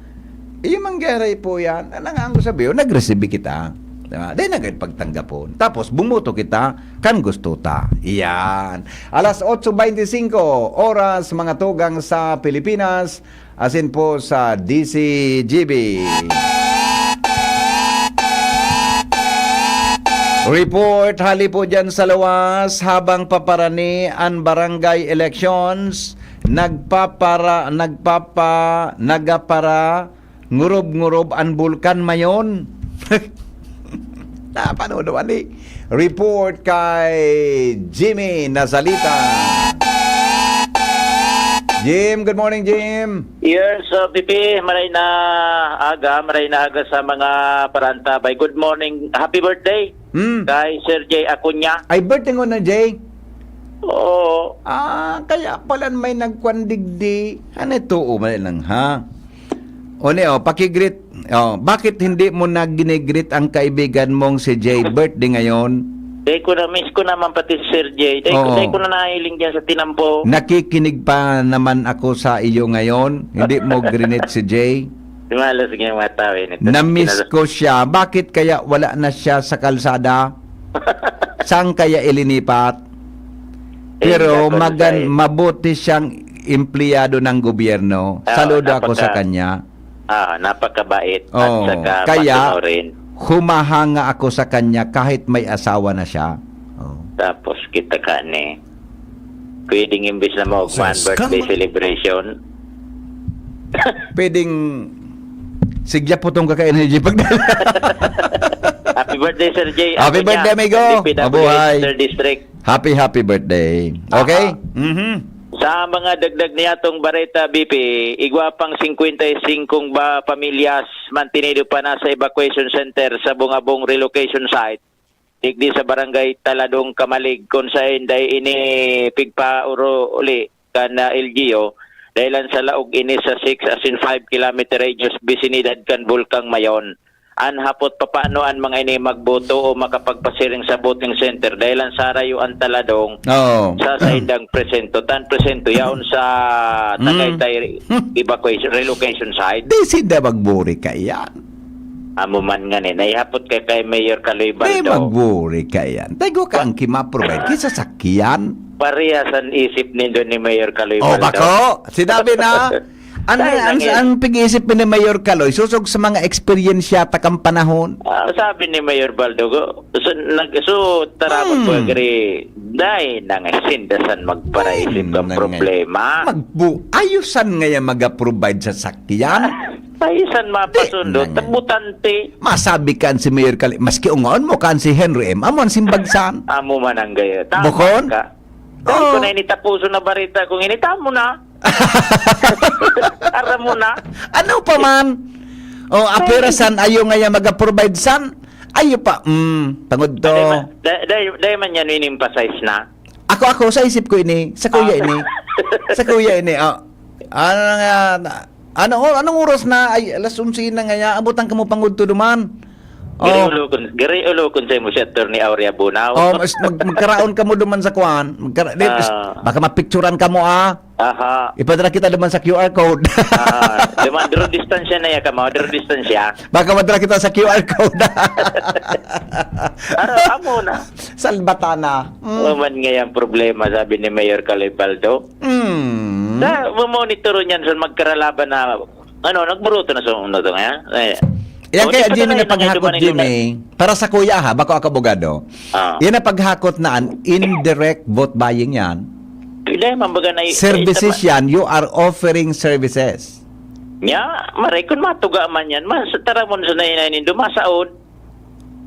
manggaray po yan. Ano nga ang sabihin? Nag-receive kita. Diba? Day na kahit pagtanggapon. Tapos, bumuto kita, kan gusto ta. Iyan. Alas 8:25, oras mga tugang sa Pilipinas, asin po sa DCGB. Report, hali po dyan sa lawas, habang paparani ang barangay elections, nagapara, ngurob-ngurob ang bulkan mayon. Napanood naman eh. Report kay Jimmy Nazalita. Jim, good morning, Jim. Yes, Pipi, maray na aga sa mga parantabay. Good morning, happy birthday kay Sir J. Acuña. Ay, birthday mo na, Jay. Oo. Kaya pala may nagkwandigdi. Ano ito? Mali lang, ha? Pakigreet. Bakit hindi mo na ginigreet ang kaibigan mong si Jay birthday ngayon? Miss ko naman pati si Sir J. Day ko na nahiling dyan sa tinampo. Nakikinig pa naman ako sa iyo ngayon. Hindi mo greet si Jay. Malas nga yung mga tao. Na-miss ko siya. Bakit kaya wala na siya sa kalsada? Saan kaya ilinipat? Pero mabuti siyang empleyado ng gobyerno. Saludo ako sa kanya. Napakabait. Oh, at saka kaya rin. Humahanga ako sa kanya kahit may asawa na siya. Tapos kita ka ni pwedeng imbis na mag-one birthday celebration. Pwedeng sigya po itong kaka-energy pagdala. Happy birthday, Sir J. Happy birthday, amigo. Mabuhay. District. Happy birthday. Okay? Sa mga dagdag niya itong Bareta BP, igwa pang 55 pamilyas mantinido pa na sa evacuation center sa Bungabong relocation site. Digdi sa barangay Taladong Kamalig kung sa inday ini pigpa uro uli kana LGO dahilan sa laog ini sa 6 as in 5 kilometer radius bisinidad kan Bulkang Mayon. Anhapot papaano ang mga ini magboto o makapagpasiring sa voting center dahilan sa rayo ang Taladong sa saindang presento yaon sa Tagaytay evacuation relocation site. Di sinda magburi ka yan. Amo man nga ni, naihapot kay Mayor Kaloy May Baldo. mag-worry ka yan. Tayo ka ang kima-provide kisa sakyan. Parehas ang isip nindo ni Mayor Kaloy O Baldo. bako, sinabi na, ang pag-iisip ni Mayor Kaloy, susog sa mga experience yata kang panahon. Sabi ni Mayor Baldo, taramot ko agri, dahil nang sindasan magparaisip ang problema. Ayusan nga yan mag-provide sa sakyan. Paisan mapasundo, Di, tabutante. Masabi kan si Mayor Kaloy, maski ungaon mo kan si Henry M. Amon simbagsan. Amo man ang gaya. Tama Bukon? ka. Dahil ko na initapuso na barita, kung inita mo na. Ara mo na. Ano pa man? O, apirasan, ayo nga yan mag-provide san? Ayo pa, tangod to. Dahil man yan in-emphasize na. Ako, sa isip ko ini, sa kuya ini. Sa kuya ini, ano nga, anong oras na, ay, alas 11 na nga yan, abutan ka mo pangud to duman. Giri ulokon sa mo si Atty. Aurea Bunaw. Magkaraon ka mo duman sa kuan. Baka mapicturan ka mo Aha. Ipadala kita duman sa QR code. Draw distansya na ya ka mo, draw distansya. Baka madala kita sa QR code. Amo na. Salbatana. Man nga yung problema, sabi ni Mayor Kaloy Baldo. Monitor niyan sa magkaralaban na, nagburuto na sa uno to nga. Yan kaya Jimmy na paghakot, Jimmy, para sa kuya ha, bako ako abogado. Yan na paghakot na indirect vote buying yan. Services yan, you are offering services. Maray, kung matuga man yan, tara mo sa nainainin, dumasaod.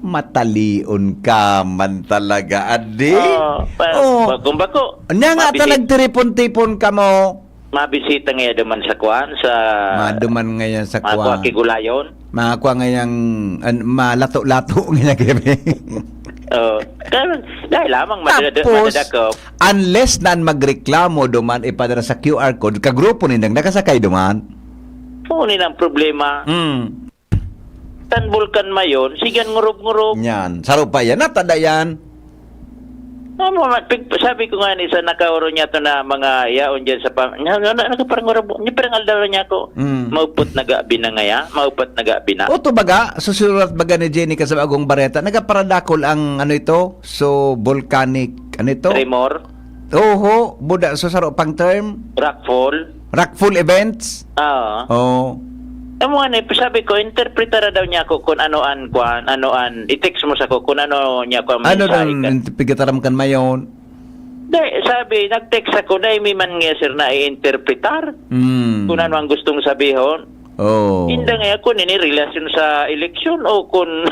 Matalion ka man talaga, adi. Bako. Nga nga ta nagtiripon-tipon ka mo. Mabisita ngayon duman sa kuan, sa... Maduman ngayon sa kuan. Makuha kigulayon. Makuha ngayang malato-lato ngayon kami. Dahil lamang Tapos, madadakop. unless nan magreklamo duman ipadara sa QR code, kagrupo nindang nakasakay duman. Punin ang problema. Tanbulkan mayon, sigan ngurup-ngurup. Yan. Saro pa yan. Natada yan. Sabi ko nga ni sa nakauro niya to na mga yaon dyan sa nakaparang ngurup. Niya parang aldaro niya ko. Maupot nag-aabi na ngaya. Maupot nag-aabi na. O to baga, susurat baga ni Jenny ka sa Agong Bareta, nagaparadakol ang ano ito? So, volcanic, ano ito? Tremor. Oho, buda, so saro pang term? Rockfall. Rockfall events? Oo. Sabi ko, interpretara daw niya ko kung anoan, i-text mo sa ko kung ano niya ko. Ano nang pigataram kan mayon? Sabi, nag-text ako, dahil may man nga sir na i-interpretar. Kung ano ang gustong sabihon. Hindi nga kung relasyon sa eleksyon o kung...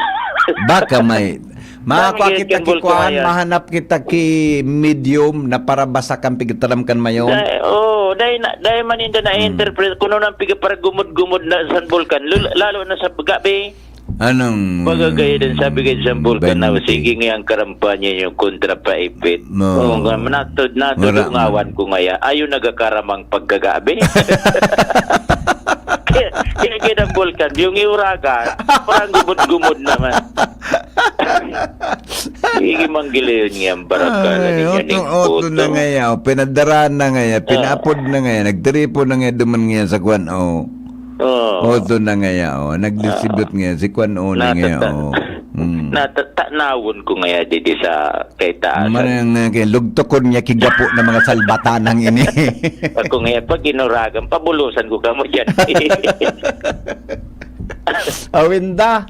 Baka may... Makakuha kita kikuan, mahanap kita ki medium na para basa kang pigataram kan mayon. Dahil maninda na i-interpret kung ano ang para gumod-gumod na sa bulkan, lalo na sa gabi. Anong... Pagagaya din sabi kayo sa bulkan na sige nga ang karampanya yung kontra paipit. Natudungawan ko ngaya, ayaw nagakaramang pagkagabi. Kaya ng bulkan, yung iuragan, parang gumod-gumod naman. Sige manggiliyon nga ang barakala ninyo ng Oto na ngayon, pinadaraan na ngayon, pinapod na ngayon, nagtripo na ngayon duman ngayon sa Kwan O. Oto na ngayon, nag-distribute ngayon si Kwan O na ngayon. Natatawon ko ngayon dito sa kay taasan. Marang lugtokon niya kigapo na mga salbatanang ini. Ako ngayon, pag inuragan, pabulusan ko ka mo dyan. Awinda.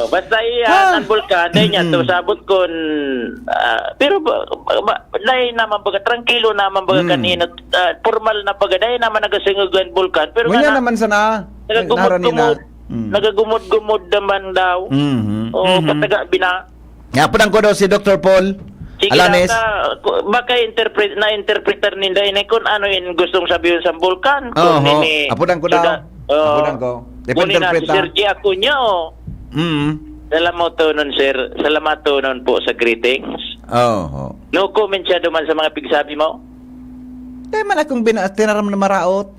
Basta iyan ang bulkan, dahil niya to sabot kon pero dahil naman baga tranquilo naman baga kanina formal na baga dahil naman nagasingog ang bulkan pero nga naman sana nagagumod-gumod naman daw. Pataga bina. Nga po ko daw si Dr. Paul Alanes. Baka interpreter ninda ini kung ano yung gustong sabihin sa bulkan. Apunan ko daw. Apunan ko. Kunin na si Sir G. Acuña Salamat to nun po sa greetings. No comment siya duman sa mga pigsabi mo? Dahil man akong tinaram na maraot.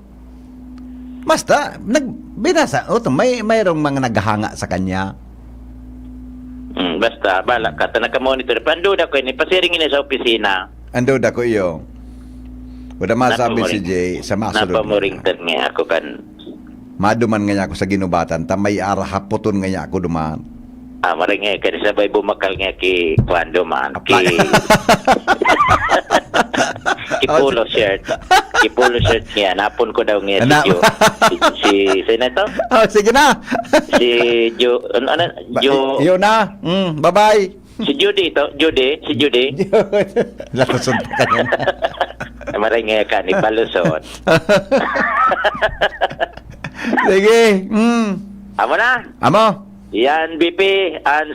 Basta, nagbinasa. Mayroong mga naghahanga sa kanya. Basta, balak ka. Naka-monitor. Panduda ko yun. Pasiringin na sa opisina. Anduda ko iyo. Wala masabi si Jay sa masulod. Napamuringtan nga ako kan. maduman nga niya ako sa ginubatan, ta may arahapoton nga niya ako duman. Maring nga, kasi sabay bumakal nga ki Kwando man. Ki polo shirt. Ki polo shirt niya. Napon ko daw niya Na- si Jo. Si Senator? Oh, sige na. Si Jo. Jo. Yun na. Bye-bye. Si Judy to. Si Judy. Lakusod ka niya. Maring nga ka ni Balusot. Sige. Amo na. Amo. Yan, BP.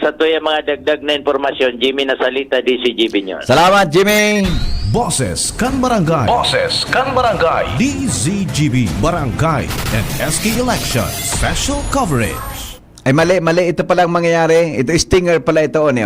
Sa to yung mga dagdag na informasyon, Jimmy Nasalita, DCGB News. Salamat, Jimmy. Boses kan Barangay. Boses kan Barangay. DZGB Barangay and SK Election Special Coverage. Ay, mali. Ito palang mangyayari. Ito, stinger pala ito. One.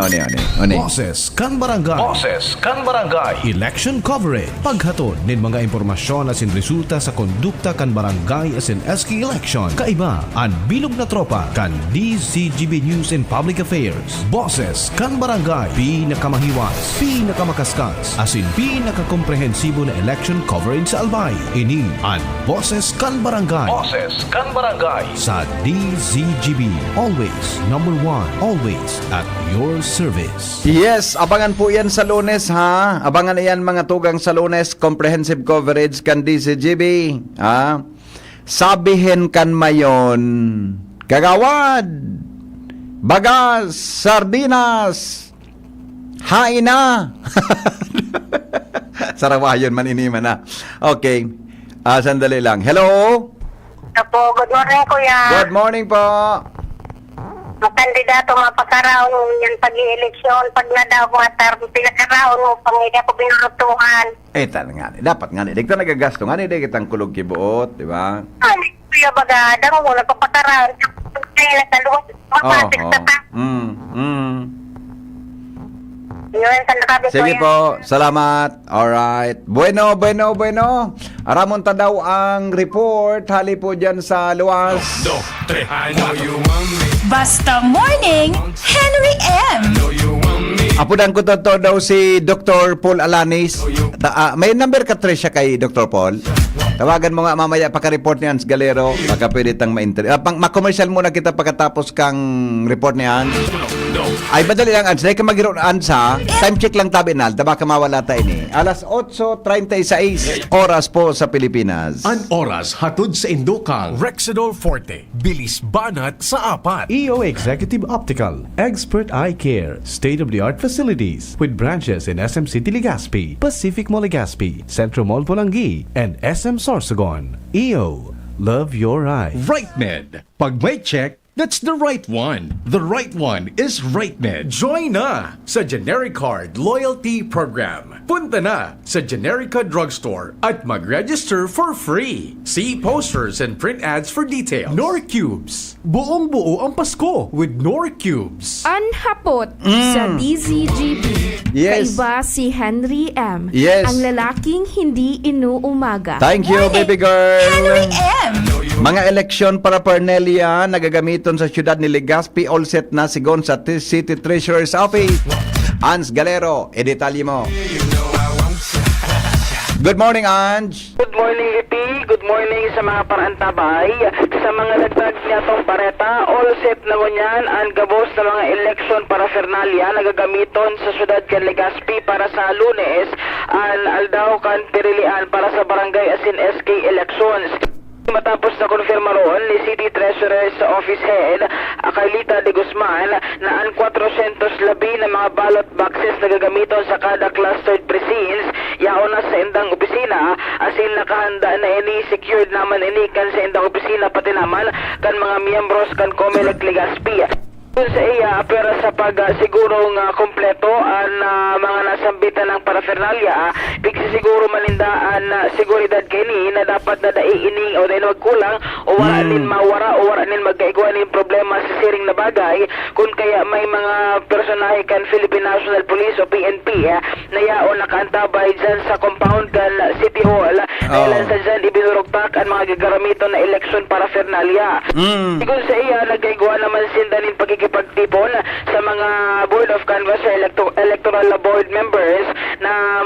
Boses kan Barangay. Boses kan Barangay. Election Coverage. Paghatod nin mga impormasyon asin resulta sa kondukta kan barangay asin SK Election. Kaiba, ang bilog na tropa kan DCGB News and Public Affairs. Boses kan Barangay. Pinakamahiwas, pinakamakaskas, asin pinakakomprehensibo na election coverage sa Albay. Ini ang Boses kan Barangay. Boses kan Barangay. Sa DZGB. Always number one. Always at your service. Yes, abangan po yan sa Lunes, ha? Abangan yan mga tugang sa Lunes. Comprehensive coverage kan DCGB. Ha? Sabihin kan mayon, kagawad, bagas, sardinas, hain na. Sarawayon man iniman na. Okay. Sandali lang. Hello? Opo, good morning kuya. Good morning po. Ang kandidato mapakaraon yan pag-i-eleksyon. Pag na daw mga term pinakaraon mo, pamilya ko binurutuhan. Nga. Dapat nga. Di kita nagagasto. Nga di kitang kulog kibuot. Di ba? Ay, kuya bagadang mo, nagpapakaraon. Kaya nagtalungan, mapatik sa ta. Yun, sandakabi Sige po, salamat. Alright. Bueno. Aramon ta daw ang report. Hali po dyan sa luwas. Basta Morning, Henry M. Apudan ko to daw si Dr. Paul Alanis. May number ka Tricia kay Dr. Paul? Tawagan mo nga mamaya pagka-report ni Hans Galero. Baka pwede tang ma-interview. Ma-commercial muna kita pagkatapos kang report ni Hans. Ay, madali lang, Ans. Dahil ka mag-iroon, Ans, ha? Time check lang tabi na. Baka mawala tayo ni. Alas 8:36 oras po sa Pilipinas. An oras hatod sa Indokang. Rexidol Forte. Bilis banat sa apat. EO Executive Optical. Expert Eye Care. State-of-the-art facilities with branches in SM City Legazpi, Pacific Mall Legazpi, Centro Mall Pulangi, and SM Sorsogon. EO. Love your eyes. RightMed. Pag may check, that's the right one. The right one is RightMed. Join na sa Genericard Loyalty Program. Punta na sa Generica Drugstore at mag-register for free. See posters and print ads for details. Norcubes. Buong buo ang Pasko with Norcubes. Anhapot sa DZGB. Yes. Kaiba si Henry M. Yes. Ang lalaking hindi inuumaga. Thank you, baby girl. Henry M. Mga eleksyon para Parnelia nagagamiton sa siyudad ni Legazpi. All set na sigon sa City Treasurer's Office. Hans Galero, detalye mo. Good morning, Ange. Good morning, EP. Good morning sa mga parantabay. Sa mga nagtag niya tong pareta, all set na mo niyan ang gabos na mga election paraphernalia nagagamiton sa syudad kan Legazpi para sa Lunes ang aldaw kan pirilian para sa barangay asin SK elections. Matapos na konfirma roon ni City Treasurer's Office Head Carlita de Guzman na ang 400 labi na mga ballot boxes na gagamiton sa kada clustered precincts yaon na sa indang opisina asin nakahanda na ini secured naman ini kan sa indang opisina pati naman kan mga miyembros kan Comelec Legazpi. Dun sa iya, pero sa pag-siguro nga kompleto ang mga nasambitan ng paraphernalia, siguro manindaan seguridad kini na dapat na daiining o dahil magkulang o wala nin mawara o wala nin magkaigwa nin problema sa siring na bagay kung kaya may mga personahe kan Philippine National Police o PNP na yaon nakaantabay dyan sa compound kan City Hall dahil sa dyan ibinurugtak ang mga gagaramito na election paraphernalia. Sigun sa iya, nagkaigwa naman sindanin pagkikipagtipon sa mga Board of Canvass Electoral Board members na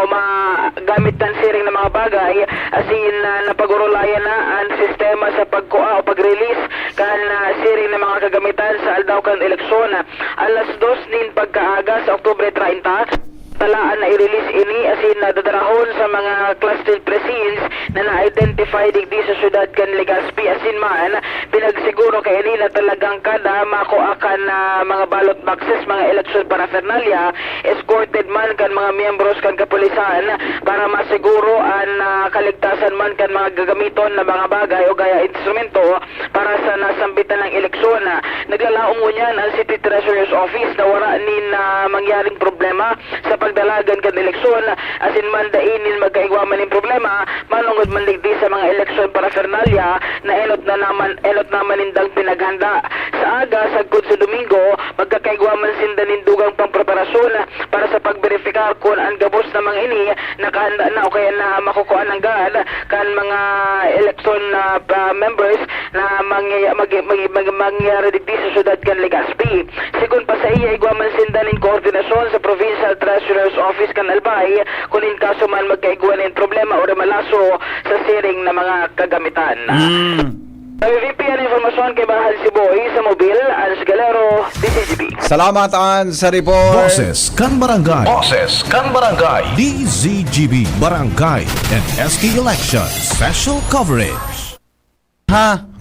magamit ng siring na mga bagay asin napagurulayan na ang sistema sa sa pagkuha o pag-release kan siring ng mga kagamitan sa aldaw kan eleksyon. Alas 2 nin pagkaaga sa Oktubre 30, talaan na i-release ini asin nadadarahon sa mga cluster precincts na na-identify digdi sa syudad kan Legazpi asin man pinagsiguro kay ini na talagang kada makuakan na mga ballot boxes, mga election paraphernalia escorted man kan mga miyembros kan kapulisan para masiguro ang kaligtasan man kan mga gagamiton na mga bagay o gaya instrumento para sa nasambitan ng eleksyon. Naglalaong ngunyan ang City Treasurer's Office na wala nin mangyaring problema sa pagdalagan kan eleksyon asin man dainin magkaigwaman ng problema manungod man ligdi sa mga eleksyon paraphernalia na elot naman indang pinaghanda sa aga sagkod sa Domingo magkakaigwaman sinda nindugang pangpreparasyon para sa pagberifika kung ang gabos na mga ini nakahanda na o kaya na makukuha ng gad kan mga election members na mangyari digdi sa syudad kan Legazpi. Sigun pa sa iya igwaman sinda nin koordinasyon sa Provincial Treasurer's Office kan Albay kung in kaso man magkaigwa ng problema o remalaso sa siring na mga kagamitan. VP ang informasyon kay Bahal Siboy sa Mobil, Ans Galero, DCGB. Salamat sa report. Boses kan Barangay. Boses kan Barangay. DZGB Barangay and SK Election Special Coverage. Ha?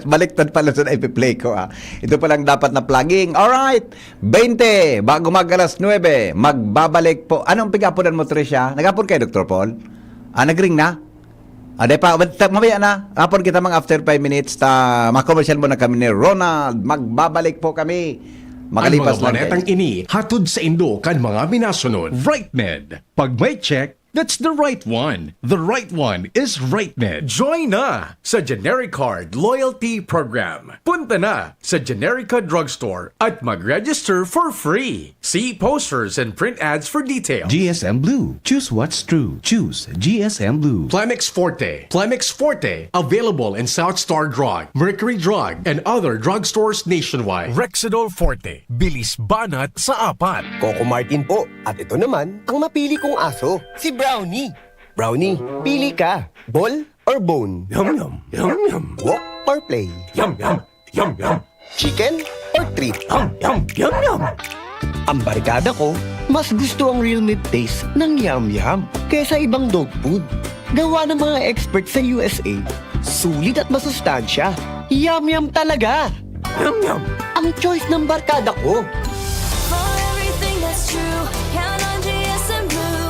Baliktad pala sa ipi-play ko Ito palang dapat na plugging. Alright, 20 bago mag-alas 9 magbabalik po. Anong pigapunan mo, Tricia? Nagapon kay Dr. Paul? Nagring na? Aday pa, mamaya na. Hapon kita mga after 5 minutes ma-commercial mo na kami ni Ronald. Magbabalik po kami. Makalipas ang lang mga planetang ini hatod sa Indo kan mga minasunod. RightMed. Pag may check, that's the right one. The right one is RightMed. Join na sa GeneriCard Loyalty Program. Punta na sa Generica Drugstore at mag-register for free. See posters and print ads for details. GSM Blue. Choose what's true. Choose GSM Blue. Plemix Forte. Plemix Forte, available in South Star Drug, Mercury Drug, and other drugstores nationwide. Rexidol Forte, bilis banat sa apat. Coco Martin po. At ito naman, ang mapili kong aso, si Brownie. Brownie, pili ka. Ball or bone? Yum yum, yum yum. Walk or play? Yum yum, yum yum. Chicken or treat? Yum yum, yum yum. Ang barkada ko, mas gusto ang real meat taste ng Yum Yum kaysa ibang dog food. Gawa ng mga expert sa USA. Sulit at masustansya. Yum Yum talaga. Yum yum. Ang choice ng barkada ko. For everything that's true, count on GSM Blue.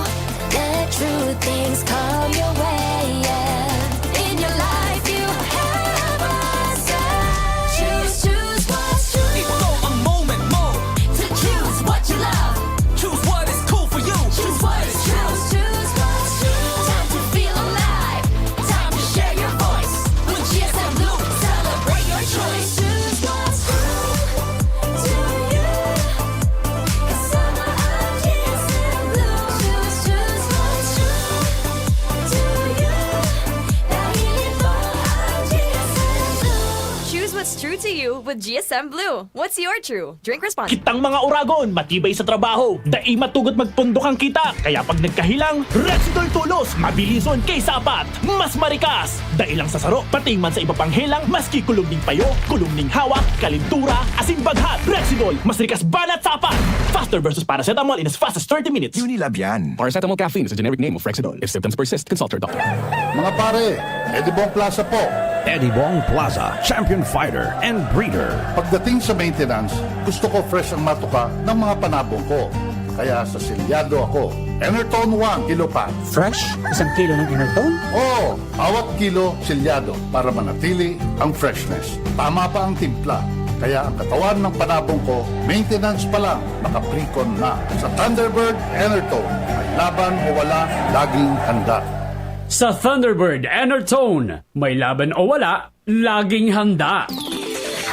Let true things come your way, yeah. In your life you have a say. Choose what's true. Ito ang moment mo. To choose what you love. Choose what is cool for you. Choose what is true. Choose what's true. Time to feel alive. Time to share your voice. With GSM Blue, celebrate your choice. Choose what's true to you. Kasama ang GSM Blue. Choose what's true to you. Dahil ito ang GSM Blue. Choose what's true to you with GSM Blue. What's your true? Drink responsibly. Kitang mga uragon, matibay sa trabaho, dai matugot magpundok ang kita. Kaya pag nagkahilang, Rexidol tulos, mabilison kaysa apat. Mas marikas, dai lang sa saro, pati man sa iba pang helang, maski kulong ning payo, kulong ning hawak, kalintura, asin baghat. Rexidol, mas rikas banat sa apat. Faster versus paracetamol in as fast as 30 minutes. Unilab yan. Paracetamol caffeine is a generic name of Rexidol. If symptoms persist, consult your doctor. Mga pare, Edibong Plaza po. Eddie Bong Plaza, champion fighter and breeder. Pagdating sa maintenance, gusto ko fresh ang matuka ng mga panabong ko. Kaya sa Silyado ako. Enertone 1 kilo pa. Fresh? Isang kilo ng Enertone? Oo, bawat kilo Silyado para manatili ang freshness. Tama pa ang timpla. Kaya ang katawan ng panabong ko, maintenance pa lang, naka-precon na. Sa Thunderbird Enertone, may laban o wala, laging handa. Sa Thunderbird Enertone, may laban o wala, laging handa.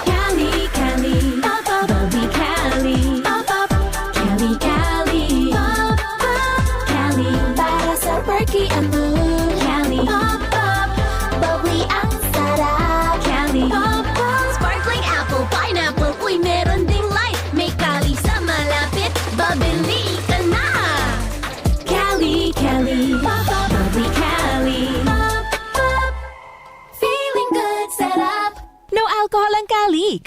Cali, Cali, pop, pop, Bobby Cali, pop, pop, Cali, Cali, pop, pop, Cali, para sa perky and blue, Cali, pop, pop, bubbly ang sarap, Cali, pop, pop, sparkling apple, pineapple, uy, meron ding light, may Cali sa malapit, babili ka na. Cali, Cali, pop, pop, bubbly Cali, pop, pop, feeling good.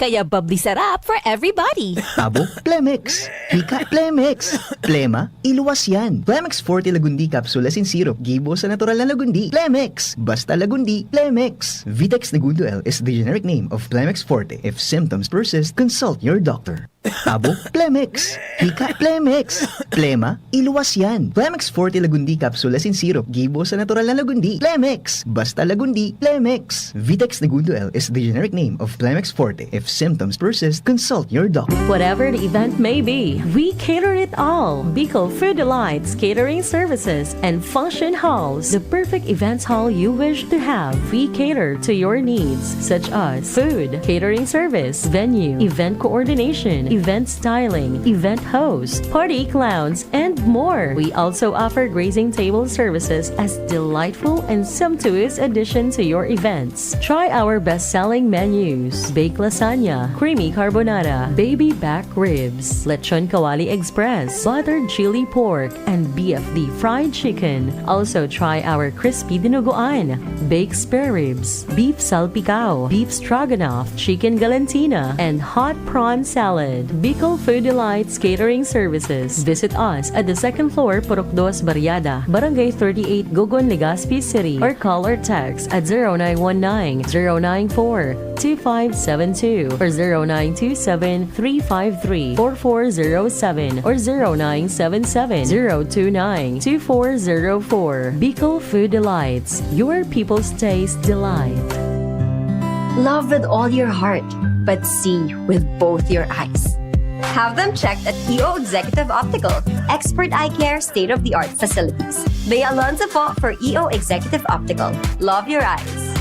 kaya bubbly sarap for everybody. Tabo, Plemex. Hika, Plemex. Plema, iluwas yan. Plemex Forte Lagundi Capsule Asin Syrup. Gibo sa natural na Lagundi. Plemex. Basta Lagundi, Plemex. Vitex Negundo L is the generic name of Plemex Forte. If symptoms persist, consult your doctor. Tabo, Plemex. Hika, Plemex. Plema, iluwas yan. Plemex Forte Lagundi Capsule Asin Syrup. Gibo sa natural na Lagundi. Plemex. Basta Lagundi, Plemex. Vitex Negundo L is the generic name of Plemex Forte. If symptoms persist, consult your doctor. Whatever the event may be, we cater it all. Bicol Food Delights Catering Services and Function Halls, the perfect events hall you wish to have. We cater to your needs, such as food, catering service, venue, event coordination, event styling, event host, party clowns, and more. We also offer grazing table services as delightful and sumptuous addition to your events. Try our best-selling menus: baked lasagna, creamy carbonara, baby back ribs, lechon kawali express, buttered chili pork, and BFD fried chicken. Also try our crispy dinuguan, baked spare ribs, beef salpicao, beef stroganoff, chicken galantina, and hot prawn salad. Bicol Food Delights Catering Services. Visit us at the second floor, Purok 2, Barriada, Barangay 38, Gogon, Legazpi City, or call or text at 0919-094-2572 or 0927-353-4407 or 0977-029-2404. Bicol Food Delights, your people's taste delight. Love with all your heart, but see with both your eyes. Have them checked at EO Executive Optical. Expert eye care, state-of-the-art facilities. Bea Alonzo po for EO Executive Optical. Love your eyes.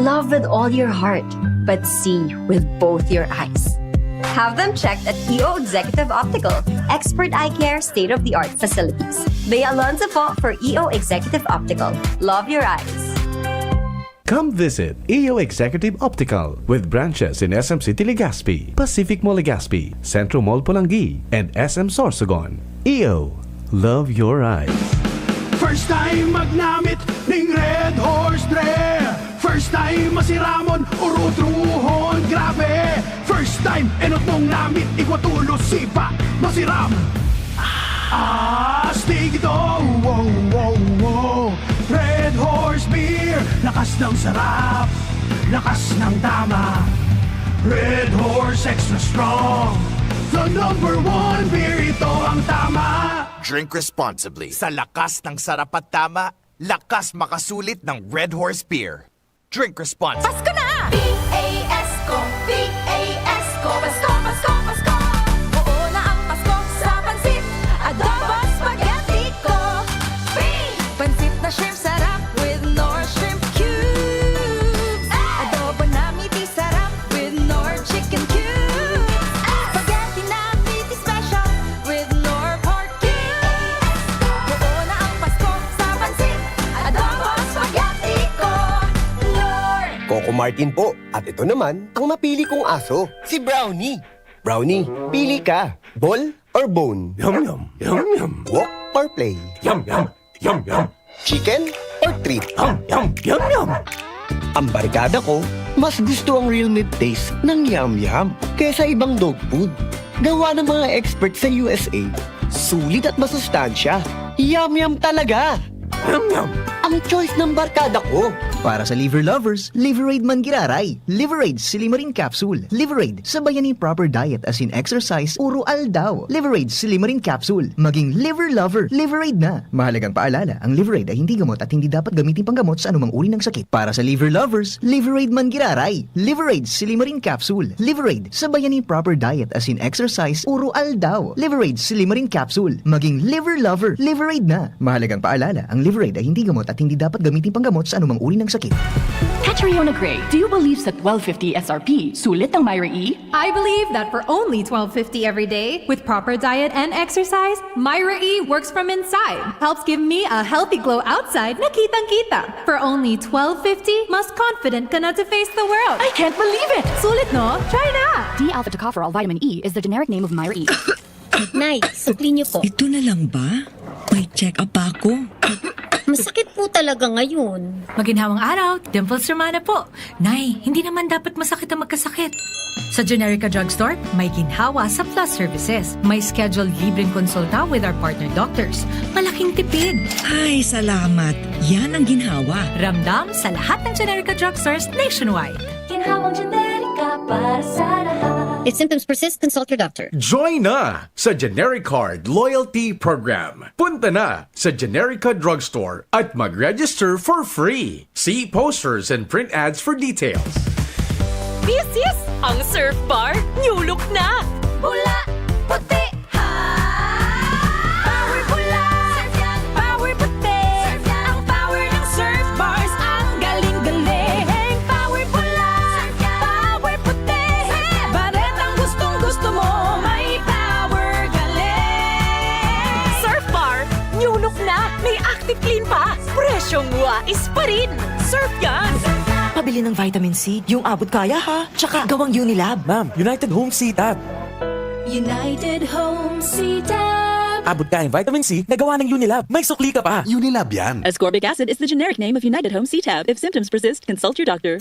Love with all your heart, but see with both your eyes. Have them checked at EO Executive Optical. Expert eye care, state-of-the-art facilities. Bea Alonzo po for EO Executive Optical. Love your eyes. Come visit EO Executive Optical with branches in SM City Legazpi, Pacific Mall Legazpi, Centro Mall Pulangi, and SM Sorsogon. EO, love your eyes. First time magnamit ning Red Horse Dre. First time masiramon urutruhon grabe. First time enot mong namit igwatulos sipa masiram. Astig do, wow, wow, wow. Red Horse Beer, lakas ng sarap, lakas ng tama. Red Horse Extra Strong, the #1 beer, ito ang tama. Drink responsibly. Sa lakas ng sarap at tama, lakas makasulit ng Red Horse Beer. Drink responsibly. Pasko na! P-A-S-Co, P-A-S-Co, Pasko, Pasko, Pasko. Oo na ang Pasko sa pansit, adobo, spaghetti ko. Free! Pansit na shrimp sarap with Nor Shrimp Cubes. Adobo na meaty sarap with Nor Chicken Cubes. Spaghetti na meaty special with Nor Pork Cubes. Oo na ang Pasko sa pansit, adobo, spaghetti ko. Nor! Coco Martin po. At ito naman, ang napili kong aso, si Brownie. Brownie, pili ka. Ball or bone? Yum, yum, yum, yum. Walk or play? Yum, yum, yum, yum. Chicken or treat? Yum, yum, yum, yum. Ang barkada ko, mas gusto ang real meat taste ng Yum Yum kaysa ibang dog food. Gawa ng mga expert sa USA, sulit at masustansya. Yum Yum talaga! Yum, yum. Ang choice ng barkada ko. Para sa liver lovers, Liverade man giraray. Liverade Silimarin Capsule. Liverade, sabayan ni proper diet as in exercise, uro aldaw. Liverade Silimarin Capsule. Maging liver lover, Liverade na. Mahalagang paalala, ang Liverade ay hindi gamot at hindi dapat gamitin panggamot sa anumang uri ng sakit. Para sa liver lovers, Liverade man giraray. Liverade Silimarin Capsule. Liverade, sabayan ni proper diet as in exercise, uro aldaw. Liverade Silimarin Capsule. Maging liver lover, Liverade na. Mahalagang paalala, ang Liverade ay hindi gamot at hindi dapat gamitin panggamot sa anumang uri ng sakit. Catriona Gray, do you believe sa 1250 SRP, sulit ang Myra E? I believe that for only $12.50 every day, with proper diet and exercise, Myra E works from inside. Helps give me a healthy glow outside na kitang-kita. For only $12.50, mas confident ka na to face the world. I can't believe it! Sulit no? Try na! D-alpha tocopherol vitamin E is the generic name of Myra E. Nay, supli niyo po. Ito na lang ba? May check-up ako. Masakit po talaga ngayon. Maginhawang araw, Dimples Romana po. Nay, hindi naman dapat masakit ang magkasakit. Sa Generica Drugstore, may ginhawa sa Plus Services. May scheduled libreng konsulta with our partner doctors. Malaking tipid. Ay, salamat. Yan ang ginhawa. Ramdam sa lahat ng Generica Drugstores nationwide. Ginhawang Generica para sa lahat. If symptoms persist, consult your doctor. Join na sa GeneriCard Loyalty Program. Punta na sa Generica Drugstore at mag-register for free. See posters and print ads for details. This is ang surf bar. New look na! Bula, puti, power bula, power puti, ang power ng surf bars, ang galing-galing. Power bula, power puti, baret ang gustong-gusto mo, may power galing. Surf bar. New look na. May active clean pa. Presyong wais pa rin. Surf yan! Pabili ng vitamin C. Yung abot kaya ha. Tsaka gawang Unilab. Ma'am, United Home C-Tab. United Home C-Tab. Abot ka yung vitamin C na gawa ng Unilab. May sukli ka pa. Unilab yan. Ascorbic acid is the generic name of United Home C-Tab. If symptoms persist, consult your doctor.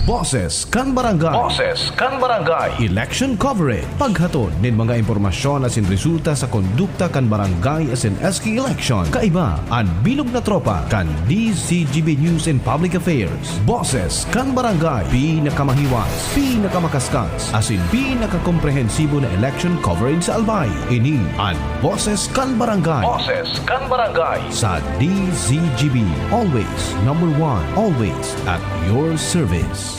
Boses kan Barangay. Boses kan Barangay. Election coverage. Paghatod nin mga impormasyon asin resulta sa kondukta kan barangay asin SK election. Kaiba ang bilog na tropa kan DZGB News and Public Affairs. Boses kan Barangay. Pinakamahiwas, pinakamakaskas, asin pinakakomprehensibo na election coverage sa Albay. Ini ang Boses kan Barangay. Boses kan Barangay. Sa DZGB. Always number one. Always at your service.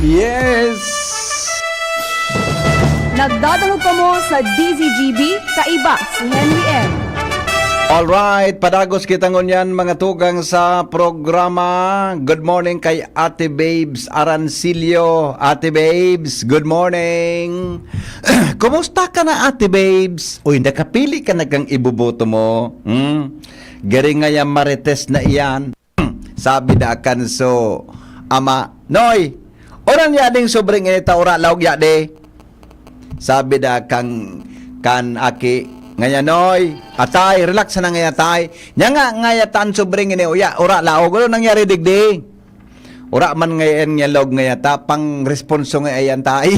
Yes! Nagdadalo pa mo sa DZGB, kaiba si Henry M. Alright, padagos kita ngunyan mga tugang sa programa. Good morning kay Ate Babes Arancilio. Ate Babes, good morning. Kumusta ka na, Ate Babes? Uy, nakapili ka na kang ibuboto mo. Garing nga yung marites na iyan. Sabi na akan so, ama, Noy, orang yading sobrang inita ora laog yade. Sabi da kan aki ngaya Noy, atay relax na ngaya tay. Nya nga ngayatan sobrang ini uya ora laog ulo nangyari digdi. Ora man ngayon nga log ngaya ta pang responso nga ayan tay.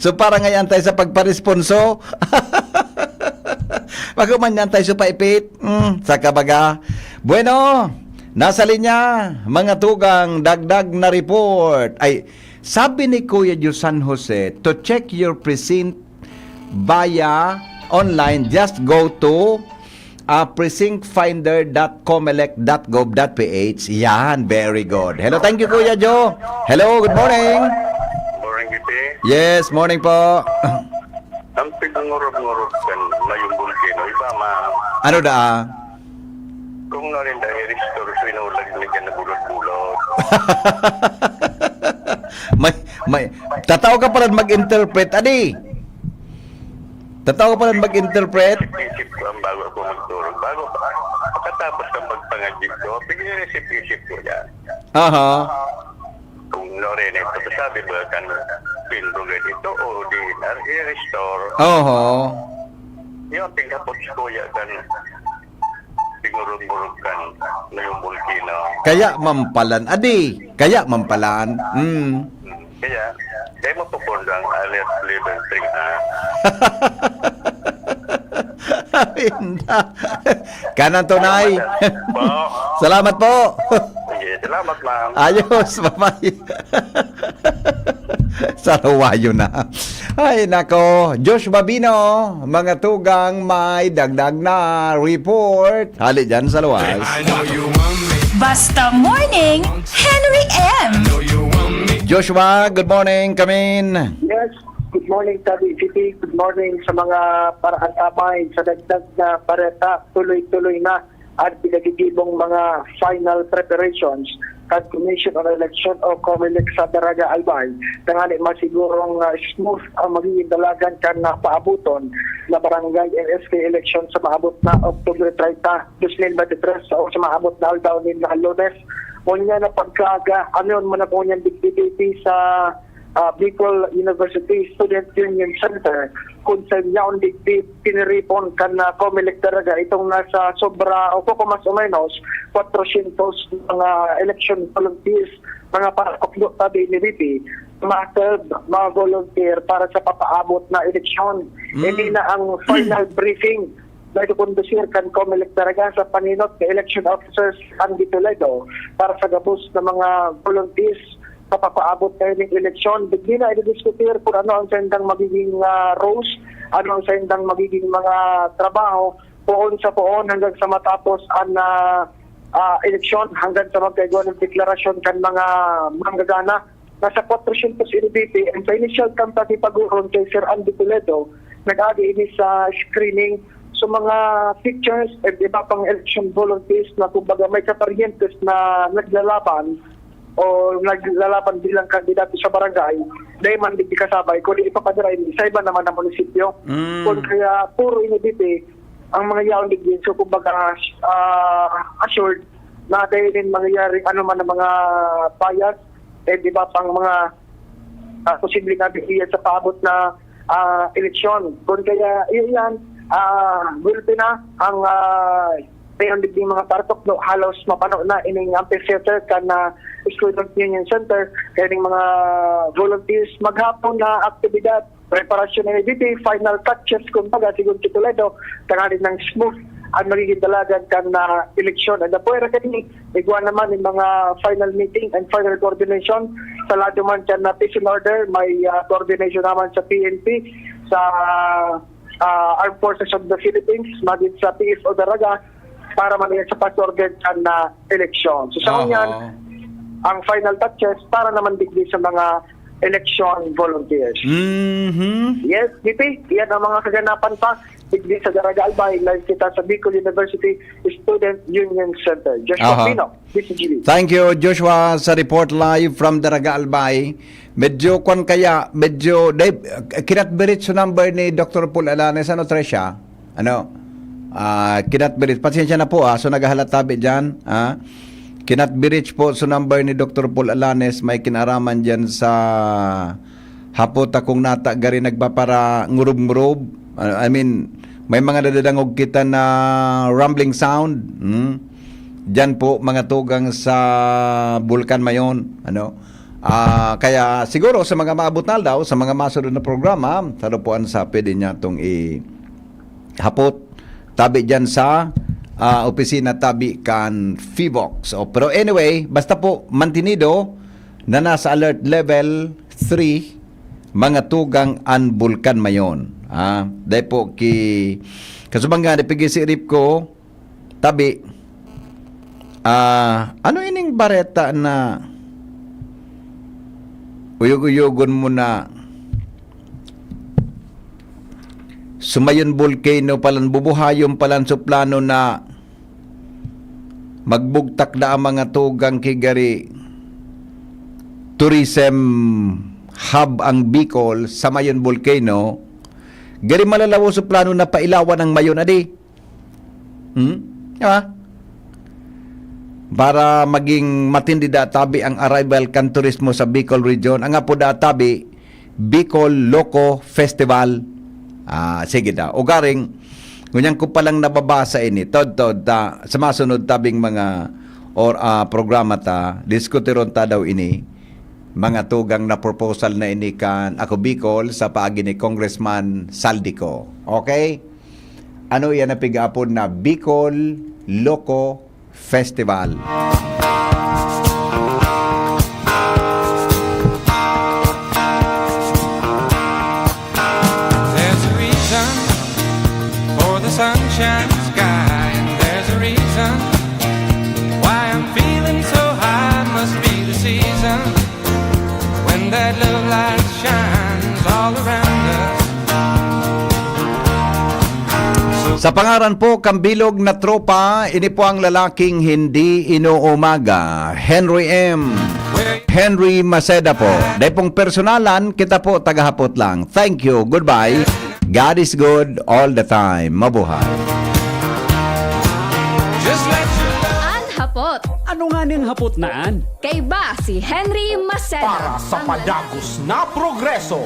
So para ngayon tay sa pagparesponso. Pagkumanyan tayo sa paipit. Sa kabaga. Bueno, nasa linya, mga tugang, dagdag na report. Ay, sabi ni Kuya Ju San Jose, to check your precinct via online, just go to precinctfinder.comelec.gov.ph. Yan, very good. Hello, thank you Kuya Jo. Hello, good morning. Morning, Giti. Yes, morning po. Ang pinangurog-ngurog kan na yung volcano, iba Ano da? Kung narin dahil restore, sinulag niya na bulot-bulot. may tataw ka pa rin mag-interpret, adi. Tataw ka pa rin mag-interpret. Isip ko ang bago ako magturog. Bago pa, pagkatapos ng pagpangagip ko, pag-isip ko yan. Aha. Kung narin ito, sabi ba kan pinrugad ito o dinar, i-restore. Oho. Yung tingkapot ko yan kan tingurog-ngurog kan na yung volcano. Kaya mampalan, adi. Kaya mampalan. Kaya, kaya mo po lang alert level 3 na. Kanan tunay. Salamat po. Sige, salamat ma'am. Ayos, bye-bye. Sarawayo na. Ay, nako. Josh Babino, mga tugang may dagdag na report. Hali dyan sa luwas. Basta Morning, Henry M. Joshua, good morning. Come in. Yes, good morning Tabi City. Good morning sa mga paraantamay sa dagdag na pareta. Tuloy-tuloy na at pinagigibong mga final preparations at Commission on Election o COMELEC sa Daraga Albay. Tangali masigurong smooth ang magiging dalagan kan na paabuton na barangay NSK election sa maabot na October 30, 2023 o sa maabot na aldaw ni na Lunes. Unya na pagkaga, ano yun mo na po niyang digdiditi sa Bicol University Student Union Center kung sa yaon di piniripon kan na Comelec talaga itong nasa sobra o kung mas o menos 400 mga election volunteers, mga parakoplo tabi ni VP, mga volunteer para sa papaabot na eleksyon. Hindi na ang final briefing na ikukondusir kan Comelec talaga sa paninot ng election officers Andy Toledo para sa gabos ng mga volunteers papaabot tayo ng eleksyon. Bigli na i-diskutir kung ano ang sendang magiging roles, ano ang sendang magiging mga trabaho poon sa poon hanggang sa matapos ang eleksyon, hanggang sa magkagawa ng deklarasyon kan mga manggagana. Nasa 400 LBP and sa initial campaign pag-uron kay Sir Andy Toledo, nag-agi ini sa screening so mga pictures at iba pang election volunteers na kumbaga may kaparientes na naglalaban o naglalaban bilang kandidato sa barangay, dahil man di kasabay, kung ipapadry sa iba naman ng munisipyo. Kung kaya puro inibiti ang mga yaon digin, so kumbaga assured na dahil din mangyayari ano man ang mga bias, di ba pang mga posibleng nabihiyan sa paabot na eleksyon. Kung kaya iyan, gulpi na ang mayroon din mga partok no, halos mapano na ining amphitheater kan na Student Union Center, kaya mga volunteers maghapon na aktibidad, preparasyon ng EDT, final touches kung baga sigun si Toledo, tanganin ng smooth ang magiging dalagan kan na eleksyon. And po kani igwa naman yung mga final meeting and final coordination sa lado man dyan na peace and order, may coordination naman sa PNP, sa Armed Forces of the Philippines, maging sa PFO Daraga, para maniyan sa pag-order na eleksyon. So sa yan, ang final touches para naman digdi sa mga election volunteers. Yes, VP, yan ang mga kaganapan pa digdi sa Daraga Albay, live kita sa Bicol University Student Union Center. Joshua Pino, DCGB. Thank you, Joshua, sa report live from Daraga Albay. Medyo kinatberit sa number ni Dr. Paul Alanes, Tricia? Kinatberit, pasensya na po so naghahalatabi dyan. Kinatberit po sa number ni Dr. Paul Alanes, may kinaraman dyan sa hapot akong nata gari nagpapara ngurub-ngurub. May mga dadadangog kita na rumbling sound. Dyan po mga tugang sa Bulkan Mayon. Kaya siguro sa mga maabot na daw, sa mga masunod na programa, tarupuan sa pwede niya itong hapot tabi dyan sa opisina tabi kan FIVOX. Pero anyway, basta po mantinido na nasa alert level 3 mga tugang an Bulkan Mayon. Dahil po kasubang nga napigil si Rip ko tabi ano ining bareta na uyog-uyogon mo na sumayon volcano palan bubuhayon palan suplano na magbugtak na ang mga tugang kigari tourism hub ang Bicol sa Mayon volcano gari malalawo suplano na pailawan ang Mayon adi. Para maging matindi databi ang arrival kan turismo sa Bicol region. Ang apo databi Bicol Loco Festival. Sige da. O garing ngunyan ko palang nababasa ini tod sa masunod tabing mga programa ta diskutiron ta daw ini mga tugang na proposal na ini kan ako Bicol sa paagi ni Congressman Saldico. Okay? Ano yan na pig-apon na Bicol Loco Festival. There's a reason for the sunshine sky, and there's a reason why I'm feeling so high. Must be the season when that love light shines all around us. Sa pangaran po, kambilog na tropa, ini po ang lalaking hindi inuumaga. Henry M. Henry Maceda po. Dahil pong personalan, kita po tagahapot lang. Thank you. Goodbye. God is good all the time. Mabuhay. Hapot. Ano nga ning hapot naan? Kay ba si Henry Maceda. Para sa padagos na progreso.